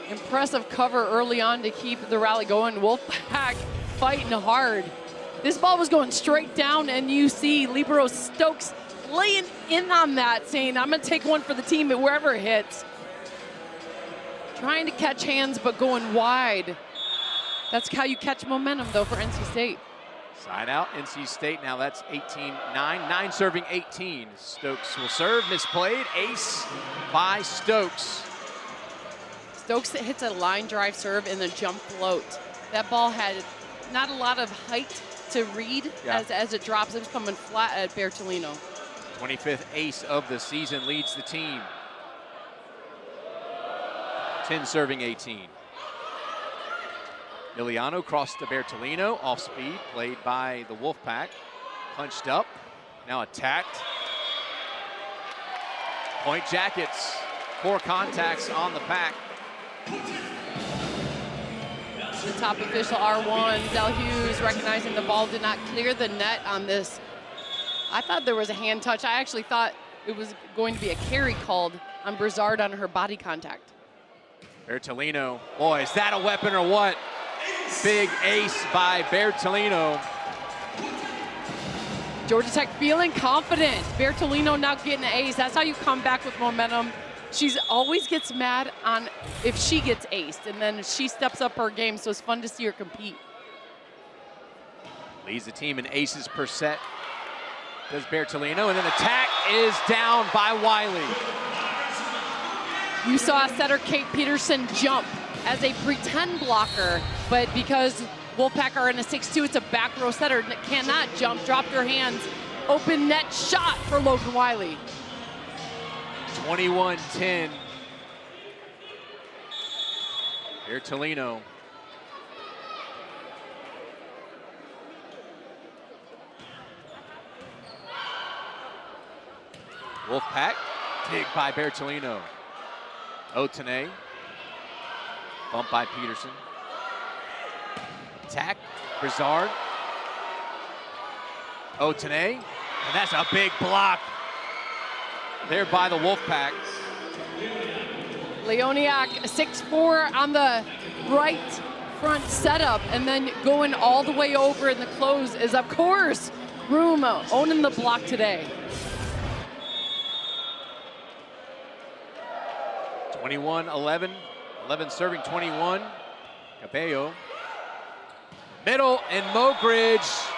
Impressive cover early on to keep the rally going. Wolfpack fighting hard. This ball was going straight down, and you see Libero Stokes laying in on that, saying, I'm going to take one for the team and wherever it hits. Trying to catch hands, but going wide. That's how you catch momentum, though, for NC State. Side out, NC State. Now that's 18-9. 9 serving 18. Stokes will serve. Misplayed. Ace by Stokes. Stokes hits a line drive serve and a jump float. That ball had not a lot of height to read as it drops. It was coming flat at Bertolino. 25th ace of the season, leads the team. 10 serving 18. Miliano crossed to Bertolino, off speed, played by the Wolfpack. Punched up, now attacked. Point Jackets, 4 contacts on the pack. The top official, R1, Del Hughes, recognizing the ball did not clear the net on this. I thought there was a hand touch. I actually thought it was going to be a carry called on Brizard on her body contact. Bertolino, boy, is that a weapon or what? Big ace by Bertolino. Georgia Tech feeling confident. Bertolino now getting an ace. That's how you come back with momentum. She always gets mad on if she gets aced, and then she steps up her game, so it's fun to see her compete. Leads the team in aces per set. Does Bertolino, and then attack is down by Wiley. You saw setter Kate Peterson jump as a pretend blocker, but because Wolfpack are in a 6-2, it's a back row setter, cannot jump, dropped her hands. Open net shot for Logan Wiley. 21-10. Bertolino. Wolfpack, dig by Bertolino. Otene, bump by Peterson. Attack, Brizard. Otene, and that's a big block there by the Wolfpack. Leoniak, 6'4" on the right front setup, and then going all the way over in the close is, of course, Room owning the block today. 21-11, 11 serving 21. Cabello. Middle and Mogridge.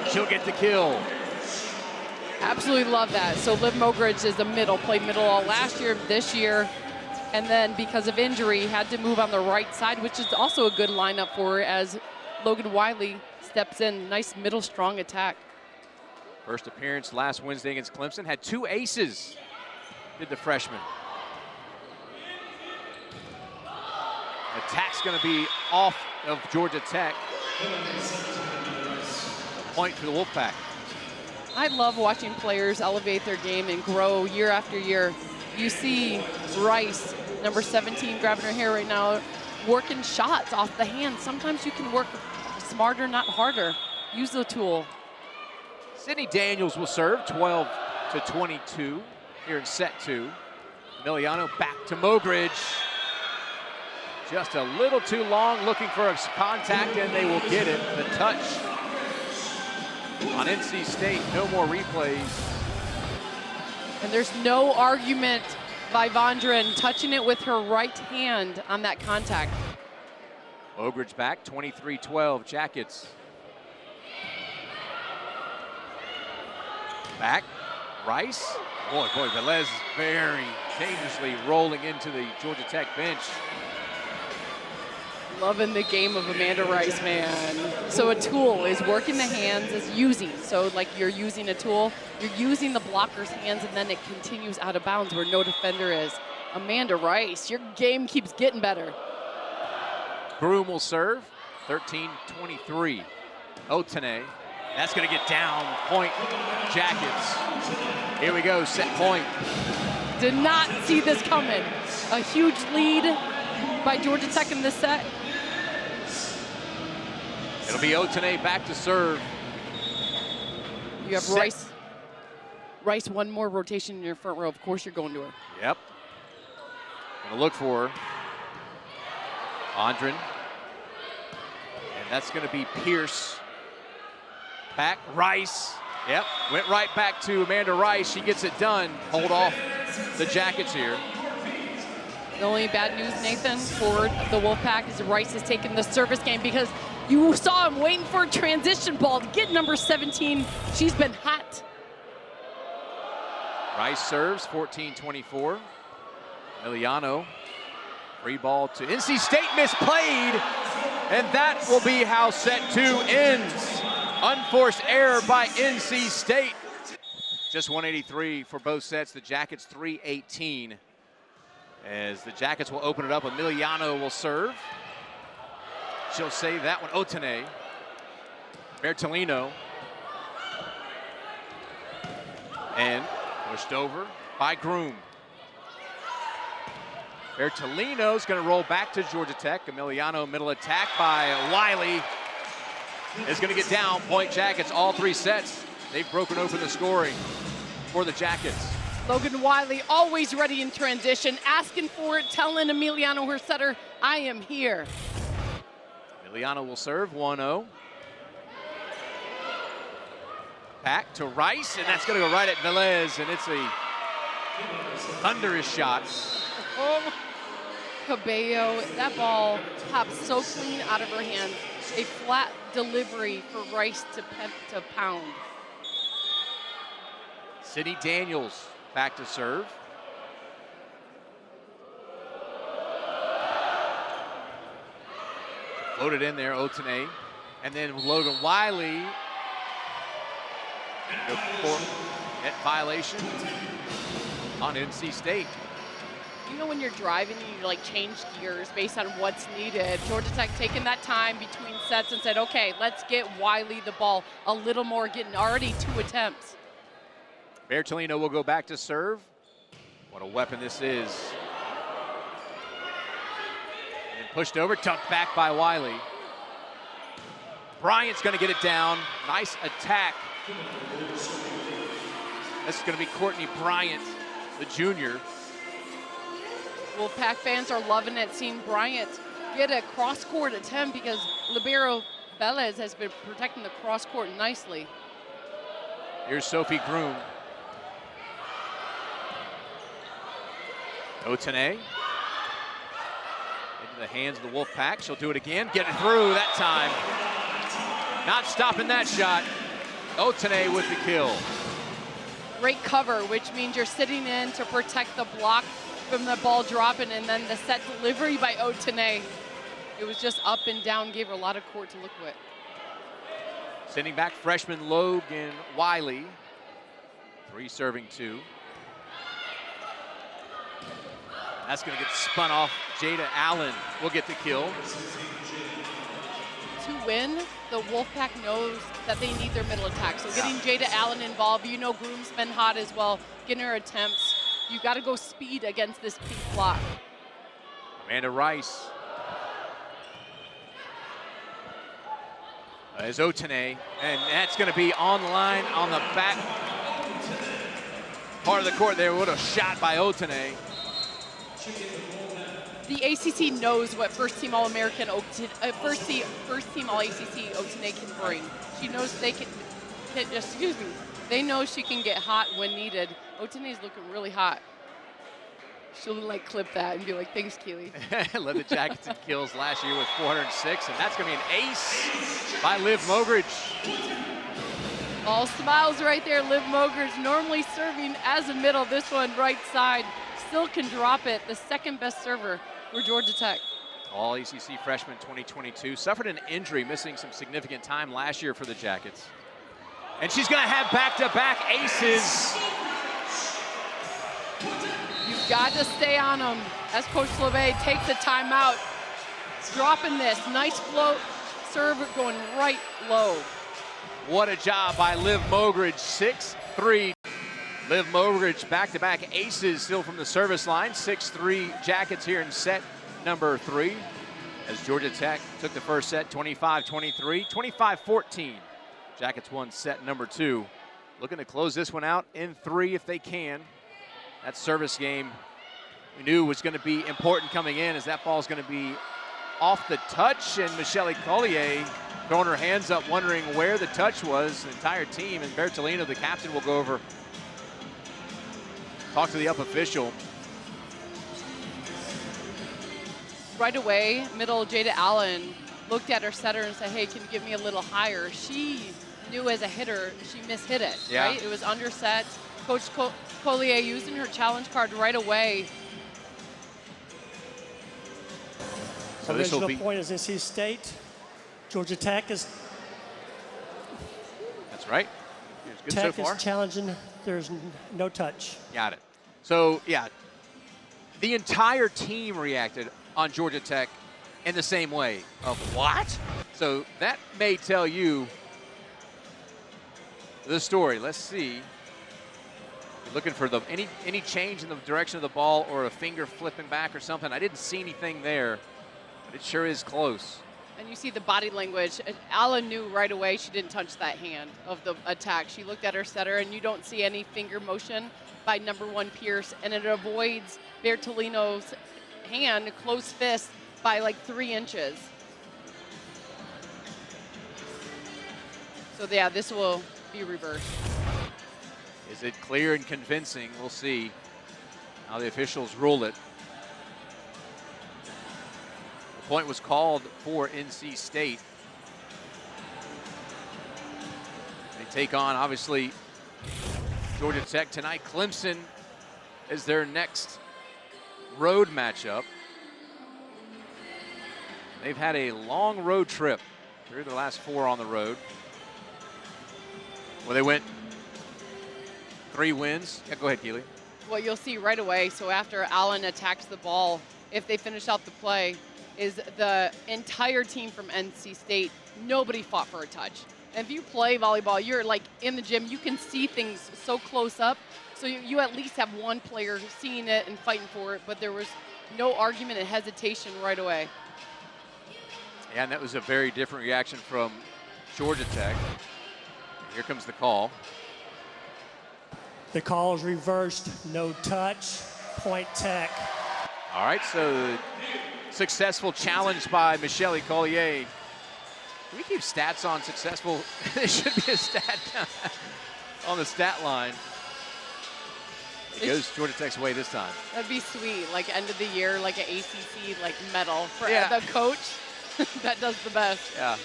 She'll get the kill. Absolutely love that. So Liv Mogridge is the middle, played middle all last year, this year, and then because of injury, had to move on the right side, which is also a good lineup for her as Logan Wiley steps in. Nice middle strong attack. First appearance last Wednesday against Clemson, had 2 aces, did the freshman. Attack's gonna be off of Georgia Tech. Point for the Wolfpack. I love watching players elevate their game and grow year after year. You see Rice, number 17, grabbing her hair right now, working shots off the hand. Sometimes you can work smarter, not harder. Use the tool. Sydney Daniels will serve, 12-22 here in set 2. Miliano back to Mogridge. Just a little too long, looking for a contact, and they will get it. The touch on NC State, no more replays. And there's no argument by Vondren touching it with her right hand on that contact. Mogridge back, 23-12, Jackets. Back, Rice. Boy, Velez very dangerously rolling into the Georgia Tech bench. Loving the game of Amanda Rice, man. So a tool is working the hands, is using. So like you're using a tool, you're using the blocker's hands, and then it continues out of bounds where no defender is. Amanda Rice, your game keeps getting better. Broom will serve, 13-23. Otene, that's gonna get down, point Jackets. Here we go, set point. Did not see this coming. A huge lead by Georgia Tech in this set. It'll be Otene back to serve. You have Rice. Rice, one more rotation in your front row. Of course you're going to her. Yep. Gonna look for her. Vondren. And that's gonna be Pierce. Back, Rice. Yep, went right back to Amanda Rice. She gets it done. Hold off the Jackets here. The only bad news, Nathan, for the Wolfpack is Rice has taken the service game because you saw him waiting for a transition ball to get number 17. She's been hot. Rice serves, 14-24. Emiliano, free ball to NC State, misplayed, and that will be how set 2 ends. Unforced error by NC State. Just 183 for both sets. The Jackets 318. As the Jackets will open it up, Emiliano will serve. She'll save that one. Otene. Bertolino. And pushed over by Groom. Bertolino's going to roll back to Georgia Tech. Emiliano, middle attack by Wiley. Is going to get down. Point Jackets all 3 sets. They've broken open the scoring for the Jackets. Logan Wiley always ready in transition, asking for it, telling Emiliano, her setter, I am here. Emiliano will serve, 1-0. Back to Rice, and that's going to go right at Velez, and it's a thunderous shot. Oh, Cabello, that ball popped so clean out of her hand. A flat delivery for Rice to pound. Sydney Daniels back to serve. Floated in there, Otene. And then Logan Wiley. Net violation on NC State. You know when you're driving, you like change gears based on what's needed. Georgia Tech taking that time between sets and said, okay, let's get Wiley the ball a little more, getting already 2 attempts. Bertolino will go back to serve. What a weapon this is. And pushed over, tucked back by Wiley. Bryant's going to get it down. Nice attack. This is going to be Courtney Bryant, the junior. Wolfpack fans are loving it, seeing Bryant get a cross-court attempt because libero Velez has been protecting the cross-court nicely. Here's Sophie Groom. Otene. Into the hands of the Wolfpack. She'll do it again. Get it through that time. Not stopping that shot. Otene with the kill. Great cover, which means you're sitting in to protect the block from the ball dropping, and then the set delivery by Otene. It was just up and down, gave her a lot of court to look with. Sending back freshman Logan Wiley. 3 serving 2. That's going to get spun off. Jada Allen will get the kill. To win, the Wolfpack knows that they need their middle attack. So getting Jada Allen involved, you know Groom's been hot as well, getting her attempts. You got to go speed against this pink block. Amanda Rice. Is Otene, and that's going to be on the line on the back part of the court there. What a shot by Otene. The ACC knows what first-team All-American, first-team All-ACC Otene can bring. She knows they can just, they know she can get hot when needed. Otene's looking really hot. She'll like clip that and be like, thanks, Keely. Led the Jackets in kills last year with 406, and that's going to be an ace by Liv Mogridge. All smiles right there. Liv Mogridge normally serving as a middle. This one right side still can drop it. The second best server for Georgia Tech. All ACC freshman 2022. Suffered an injury, missing some significant time last year for the Jackets. And she's going to have back-to-back aces. You've got to stay on them as Coach LeVay takes a timeout. Dropping this. Nice float serve going right low. What a job by Liv Mogridge, 6'3". Liv Mogridge back-to-back aces still from the service line. 6'3" Jackets here in set number 3. As Georgia Tech took the first set 25-23, 25-14. Jackets won set number 2. Looking to close this one out in 3 if they can. That service game we knew was going to be important coming in, as that ball is going to be off the touch, and Michelle Collier throwing her hands up, wondering where the touch was, the entire team. And Bertolino, the captain, will go over, talk to the up official. Right away, middle Jada Allen looked at her setter and said, hey, can you get me a little higher? She knew as a hitter, she mishit it, yeah. right? It was underset. Coach Collier using her challenge card right away. So this will Original be point is NC State. Georgia Tech is That's right. It's good Tech so far. is challenging. There's no touch. Got it. So yeah, the entire team reacted on Georgia Tech in the same way of what? So that may tell you the story. Let's see. You're looking for any change in the direction of the ball or a finger flipping back or something. I didn't see anything there, but it sure is close. And you see the body language. Allen knew right away she didn't touch that hand of the attack. She looked at her setter, and you don't see any finger motion by number 1 Pierce, and it avoids Bertolino's hand, closed fist, by like 3 inches. So yeah, this will be reversed. Is it clear and convincing? We'll see how the officials rule it. The point was called for NC State. They take on, obviously, Georgia Tech tonight. Clemson is their next road matchup. They've had a long road trip through the last 4 on the road, where they went 3 wins. Yeah, go ahead, Keely. What you'll see right away, so after Allen attacks the ball, if they finish out the play, is the entire team from NC State, nobody fought for a touch. And if you play volleyball, you're like in the gym, you can see things so close up. So you at least have one player seeing it and fighting for it, but there was no argument and hesitation right away. Yeah, and that was a very different reaction from Georgia Tech. Here comes the call. The call is reversed. No touch. Point Tech. All right, so successful challenge by Michelle Collier. Do we keep stats on successful? There should be a stat on the stat line. It goes Georgia Tech's way this time. That'd be sweet, like end of the year, like an ACC like medal for Yeah. the coach that does the best. Yeah.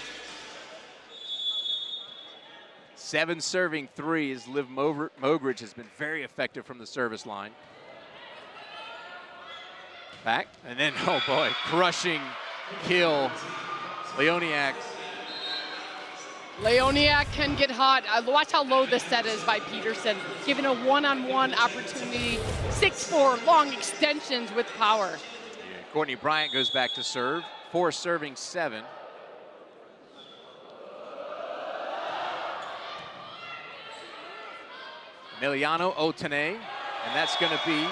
7 serving 3 as Liv Mogridge has been very effective from the service line. Back, and then, oh boy, crushing kill. Leoniak. Leoniak can get hot. Watch how low the set is by Peterson, giving a one-on-one opportunity. 6-4, long extensions with power. Yeah, Courtney Bryant goes back to serve. 4 serving 7. Emiliano Otene, and that's going to be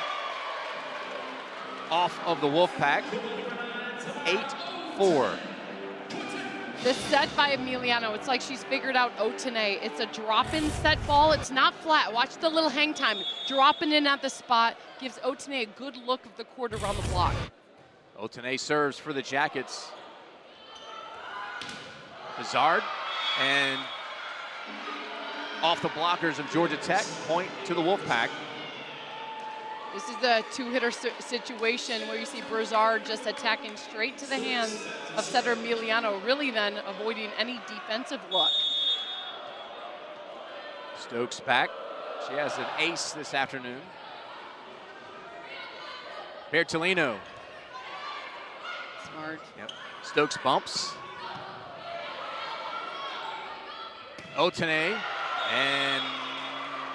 off of the Wolfpack. 8-4. The set by Emiliano, it's like she's figured out Otene. It's a drop-in set ball. It's not flat. Watch the little hang time. Dropping in at the spot gives Otene a good look of the court around the block. Otene serves for the Jackets. Hazard, and off the blockers of Georgia Tech, point to the Wolfpack. This is the 2-hitter situation where you see Broussard just attacking straight to the hands of setter Emiliano, really then avoiding any defensive look. Stokes back. She has an ace this afternoon. Bertolino. Smart. Yep. Stokes bumps. Otene, and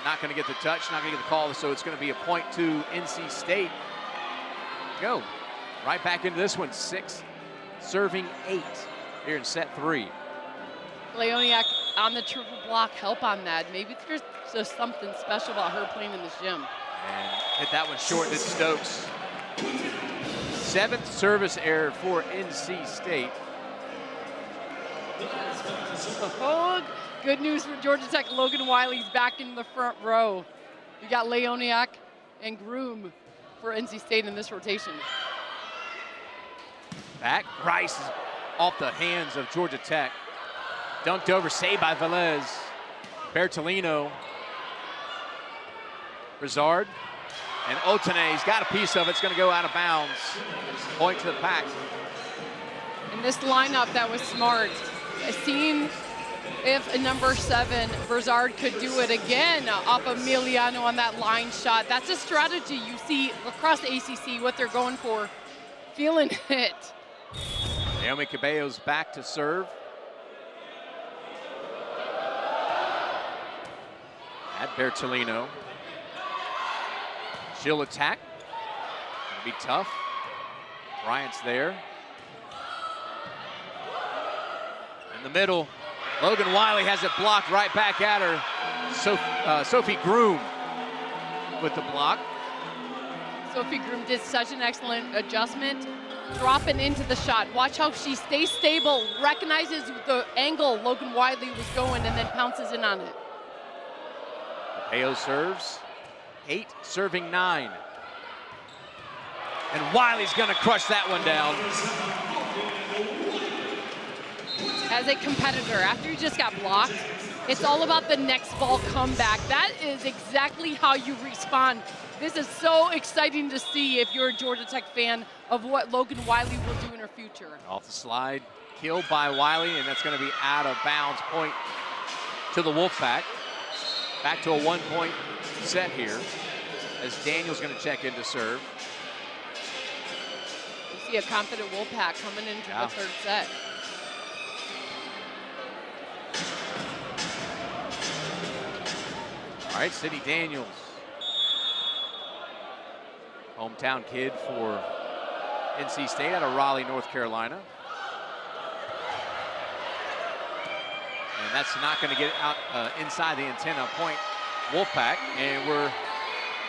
not going to get the touch, not going to get the call, so it's going to be a point to NC State. Go. Right back into this one. 6 serving 8 here in set 3. Leoniak on the triple block, help on that. Maybe there's just something special about her playing in this gym. And hit that one short, did Stokes. 7th service error for NC State. Oh, good news for Georgia Tech. Logan Wiley's back in the front row. We got Leoniak and Groom for NC State in this rotation. Back, Rice is off the hands of Georgia Tech. Dunked over, saved by Velez. Bertolino. Brizard. And Otane's got a piece of it. It's going to go out of bounds. Point to the pack. In this lineup, that was smart. Seeing if a number 7, Brizard, could do it again off of Emiliano on that line shot. That's a strategy you see across the ACC, what they're going for. Feeling it. Naomi Cabello's back to serve. At Bertolino. She'll attack. Gonna be tough. Bryant's there. In the middle, Logan Wiley has it blocked right back at her. Sophie Groom with the block. Sophie Groom did such an excellent adjustment, dropping into the shot. Watch how she stays stable, recognizes the angle Logan Wiley was going, and then pounces in on it. Capello serves. 8, serving 9. And Wiley's gonna crush that one down. As a competitor, after you just got blocked, it's all about the next ball comeback. That is exactly how you respond. This is so exciting to see if you're a Georgia Tech fan of what Logan Wiley will do in her future. Off the slide, killed by Wiley, and that's gonna be out of bounds. Point to the Wolfpack. Back to a 1-point set here as Daniel's gonna check in to serve. You see a confident Wolfpack coming into the third set. All right, Sydney Daniels. Hometown kid for NC State out of Raleigh, North Carolina. And that's not going to get out inside the antenna. Point Wolfpack, and we're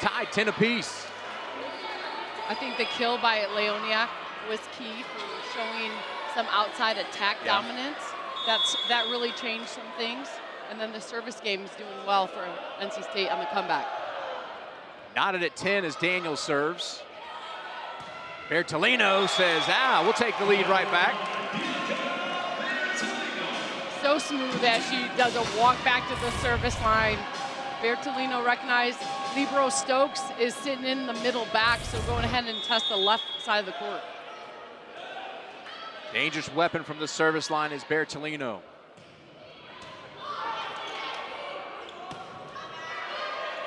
tied 10 apiece. I think the kill by Leoniak was key for showing some outside attack dominance. That really changed some things. And then the service game is doing well for NC State on the comeback. Knotted at 10 as Daniel serves. Bertolino says, we'll take the lead right back. So smooth as she does a walk back to the service line. Bertolino recognized Libero Stokes is sitting in the middle back, so going ahead and test the left side of the court. Dangerous weapon from the service line is Bertolino.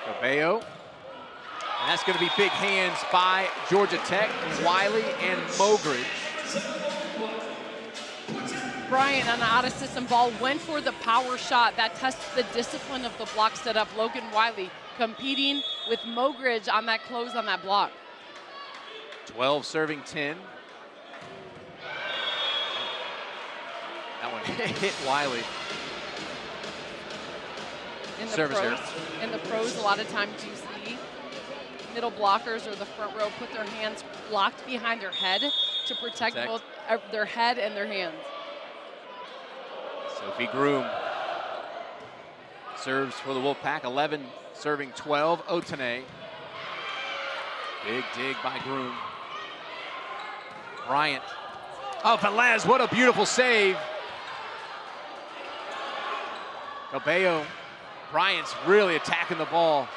Cabello. And that's going to be big hands by Georgia Tech, Wiley and Mogridge. Bryant on the out-of-system ball went for the power shot. That tests the discipline of the block setup. Logan Wiley competing with Mogridge on that close on that block. 12 serving 10. That one hit Wiley. In the pros, a lot of times you see middle blockers or the front row put their hands locked behind their head to protect both their head and their hands. Sophie Groom serves for the Wolfpack, 11 serving 12. Otane. Big dig by Groom. Bryant. Oh, Velez, what a beautiful save. Cabello. Bryant's really attacking the ball.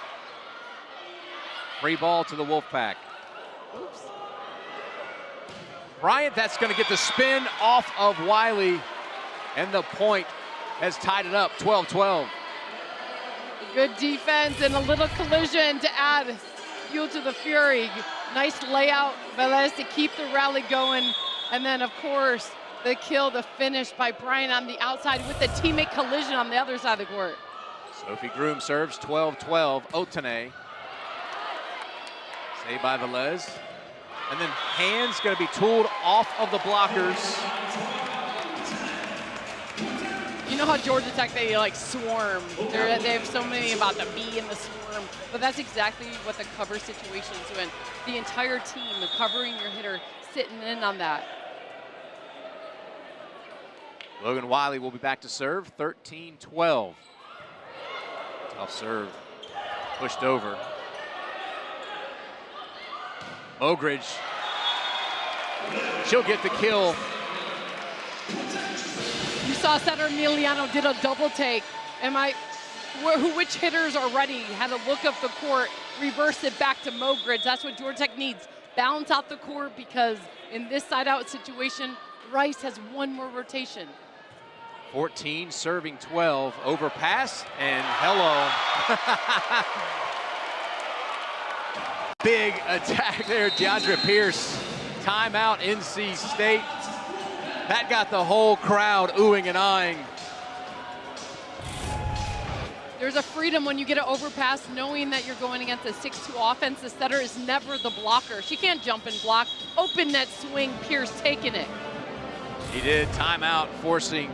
Free ball to the Wolfpack. Oops. Bryant, that's going to get the spin off of Wiley, and the point has tied it up, 12-12. Good defense and a little collision to add fuel to the fury. Nice layout, Velez to keep the rally going. And then, of course, the kill, the finish by Bryant on the outside with the teammate collision on the other side of the court. Sophie Groom serves 12-12. Otane. Saved by Velez. And then hands going to be tooled off of the blockers. You know how Georgia Tech, they like swarm. They have so many about the bee and the swarm. But that's exactly what the cover situation is doing. The entire team covering your hitter, sitting in on that. Logan Wiley will be back to serve, 13-12. Tough serve, pushed over. Mogridge, she'll get the kill. You saw setter Emiliano did a double take. Which hitters are ready? Had a look up the court, reverse it back to Mogridge. That's what Georgia Tech needs. Balance out the court, because in this side-out situation, Rice has one more rotation. 14 serving 12, overpass, and hello. Big attack there, DeAndre Pierce. Timeout, NC State. That got the whole crowd oohing and eyeing. There's a freedom when you get an overpass, knowing that you're going against a 6-2 offense. The setter is never the blocker. She can't jump and block. Open net swing, Pierce taking it. He did. Timeout, forcing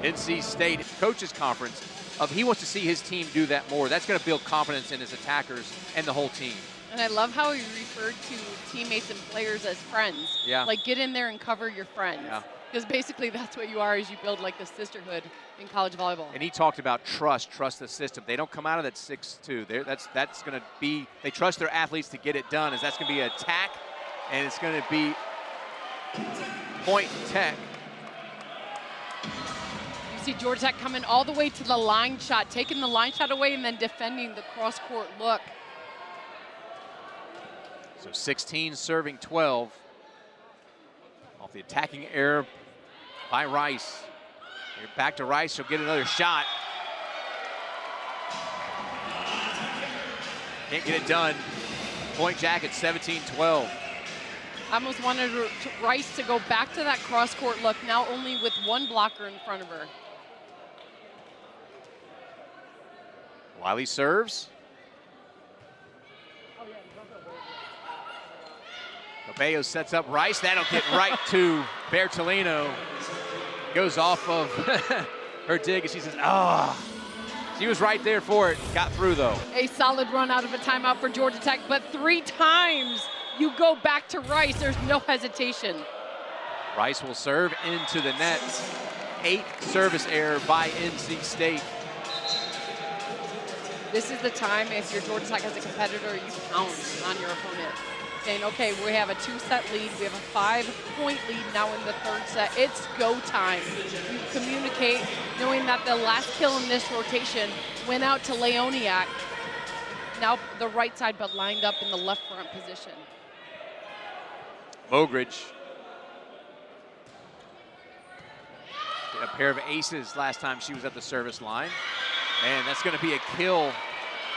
NC State coaches conference he wants to see his team do that more. That's going to build confidence in his attackers and the whole team. And I love how he referred to teammates and players as friends. Yeah. Like, get in there and cover your friends. Yeah. Because basically that's what you are, as you build like the sisterhood in college volleyball. And he talked about trust the system. They don't come out of that 6-2. That's going to be, they trust their athletes to get it done, as that's going to be an attack, and it's going to be Point Tech. You see Georgia Tech coming all the way to the line shot, taking the line shot away and then defending the cross-court look. So 16 serving 12. Off the attacking error by Rice. Here back to Rice, she'll get another shot. Can't get it done. Point Jackets 17-12. I almost wanted Rice to go back to that cross-court look, now only with one blocker in front of her. Wiley serves. Cabello sets up Rice. That'll get right to Bertolino. Goes off of her dig, and she says, ah. She was right there for it. Got through, though. A solid run out of a timeout for Georgia Tech, but 3 times you go back to Rice. There's no hesitation. Rice will serve into the net. 8th service error by NC State. This is the time, if you're Georgia Tech as a competitor, you pounce on your opponent. Saying, okay, we have a 2-set lead. We have a 5-point lead now in the 3rd set. It's go time. You communicate, knowing that the last kill in this rotation went out to Leoniak. Now the right side, but lined up in the left front position. Mogridge. A pair of aces last time she was at the service line. And that's going to be a kill.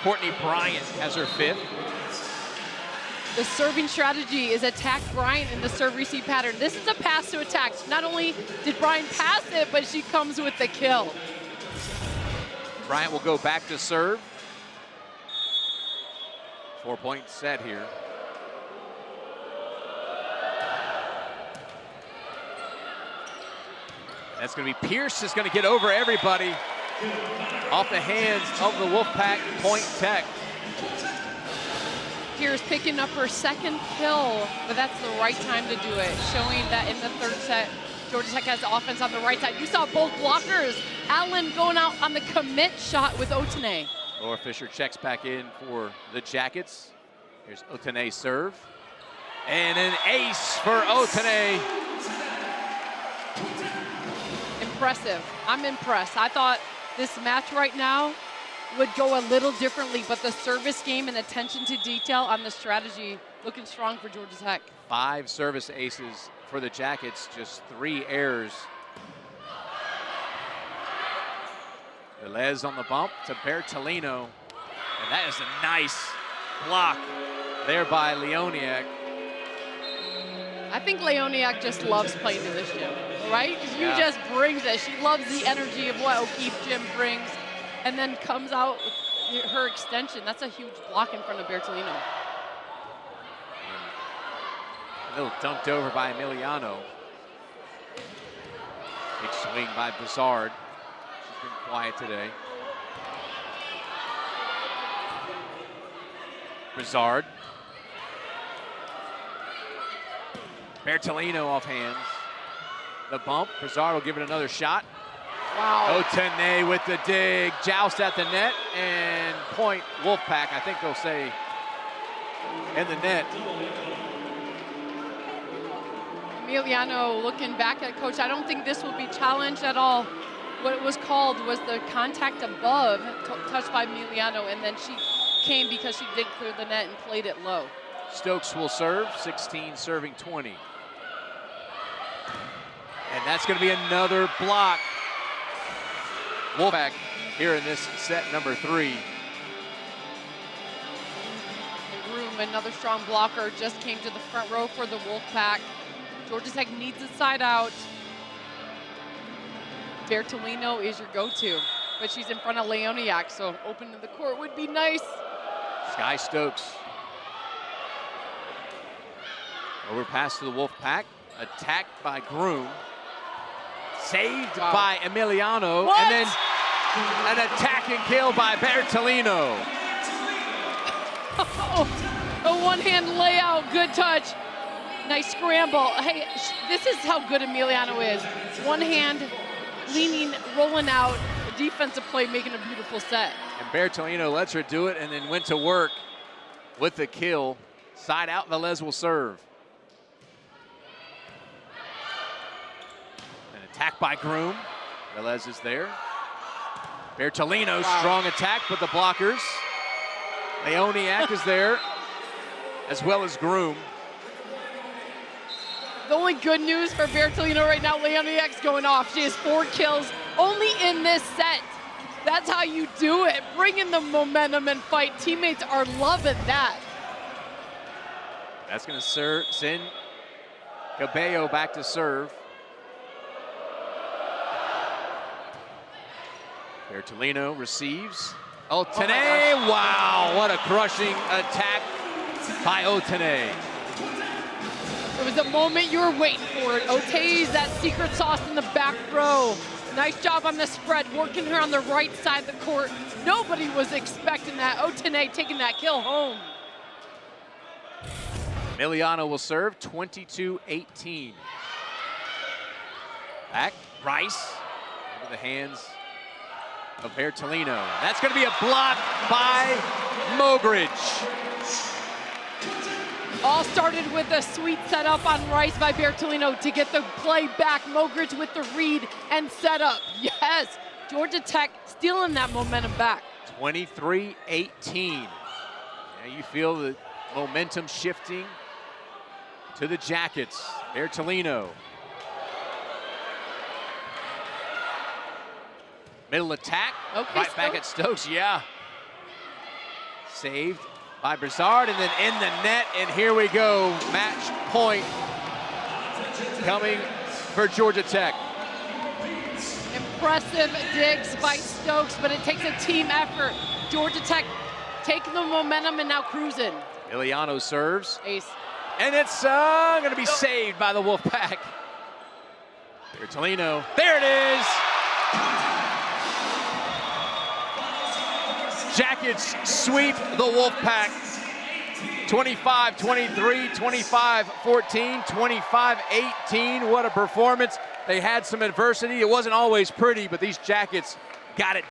Courtney Bryant has her 5th. The serving strategy is attack Bryant in the serve-receive pattern. This is a pass to attack. Not only did Bryant pass it, but she comes with the kill. Bryant will go back to serve. 4-point set here. That's going to be Pierce is going to get over everybody. Off the hands of the Wolfpack, Point Tech. Pierce picking up her 2nd kill, but that's the right time to do it, showing that in the 3rd set, Georgia Tech has offense on the right side. You saw both blockers. Allen going out on the commit shot with Otene. Laura Fisher checks back in for the Jackets. Here's Otene's serve. And an ace for Otene. Impressive. I'm impressed. I thought this match right now would go a little differently, but the service game and attention to detail on the strategy looking strong for Georgia Tech. 5 service aces for the Jackets, just 3 errors. Velez on the bump to Bertolino, and that is a nice block there by Leoniak. I think Leoniak just loves playing in this gym, right? She just brings it. She loves the energy of what O'Keefe Gym brings, and then comes out with her extension. That's a huge block in front of Bertolino. A little dunked over by Emiliano. Big swing by Bizard. She's been quiet today. Bizard. Bertolino off hands. The bump. Bizard will give it another shot. Wow. Otene with the dig. Joust at the net. And Point Wolfpack, I think they'll say, in the net. Emiliano looking back at coach. I don't think this will be challenged at all. What it was called was the contact above, touched by Emiliano, and then she came because she did clear the net and played it low. Stokes will serve, 16 serving 20. And that's going to be another block. Wolfpack here in this set number 3. Groom, another strong blocker, just came to the front row for the Wolfpack. Georgia Tech needs a side out. Bertolino is your go-to, but she's in front of Leoniak, so opening the court would be nice. Sky Stokes. Over pass to the Wolfpack. Attacked by Groom. Saved by Emiliano. What? And then an attack and kill by Bertolino. A one-hand layout, good touch. Nice scramble. Hey, this is how good Emiliano is. One hand, leaning, rolling out, defensive play, making a beautiful set. And Bertolino lets her do it and then went to work with the kill. Side out, Velez will serve. An attack by Groom. Velez is there. Bertolino, strong attack, but the blockers. Leoniak is there, as well as Groom. The only good news for Bertolino right now, Leoniak's going off. She has 4 kills only in this set. That's how you do it. Bring in the momentum and fight. Teammates are loving that. That's going to send Cabello back to serve. Bertolino receives. Otene, wow, what a crushing attack by Otene. It was a moment you were waiting for it. Ote's that secret sauce in the back row. Nice job on the spread, working her on the right side of the court. Nobody was expecting that. Otene taking that kill home. Emiliano will serve, 22-18. Back, Rice, into the hands of Bertolino. That's going to be a block by Mogridge. All started with a sweet setup on Rice by Bertolino to get the play back. Mogridge with the read and setup. Yes, Georgia Tech stealing that momentum back. 23-18. Now you feel the momentum shifting to the Jackets. Bertolino. Middle attack, Okay, right back at Stokes, yeah. Saved by Broussard, and then in the net, and here we go. Match point coming for Georgia Tech. Impressive digs by Stokes, but it takes a team effort. Georgia Tech taking the momentum and now cruising. Emiliano serves. Ace. And it's going to be saved by the Wolfpack. Bertolino, there it is. Jackets sweep the Wolfpack. 25-23, 25-14, 25-18. What a performance. They had some adversity. It wasn't always pretty, but these Jackets got it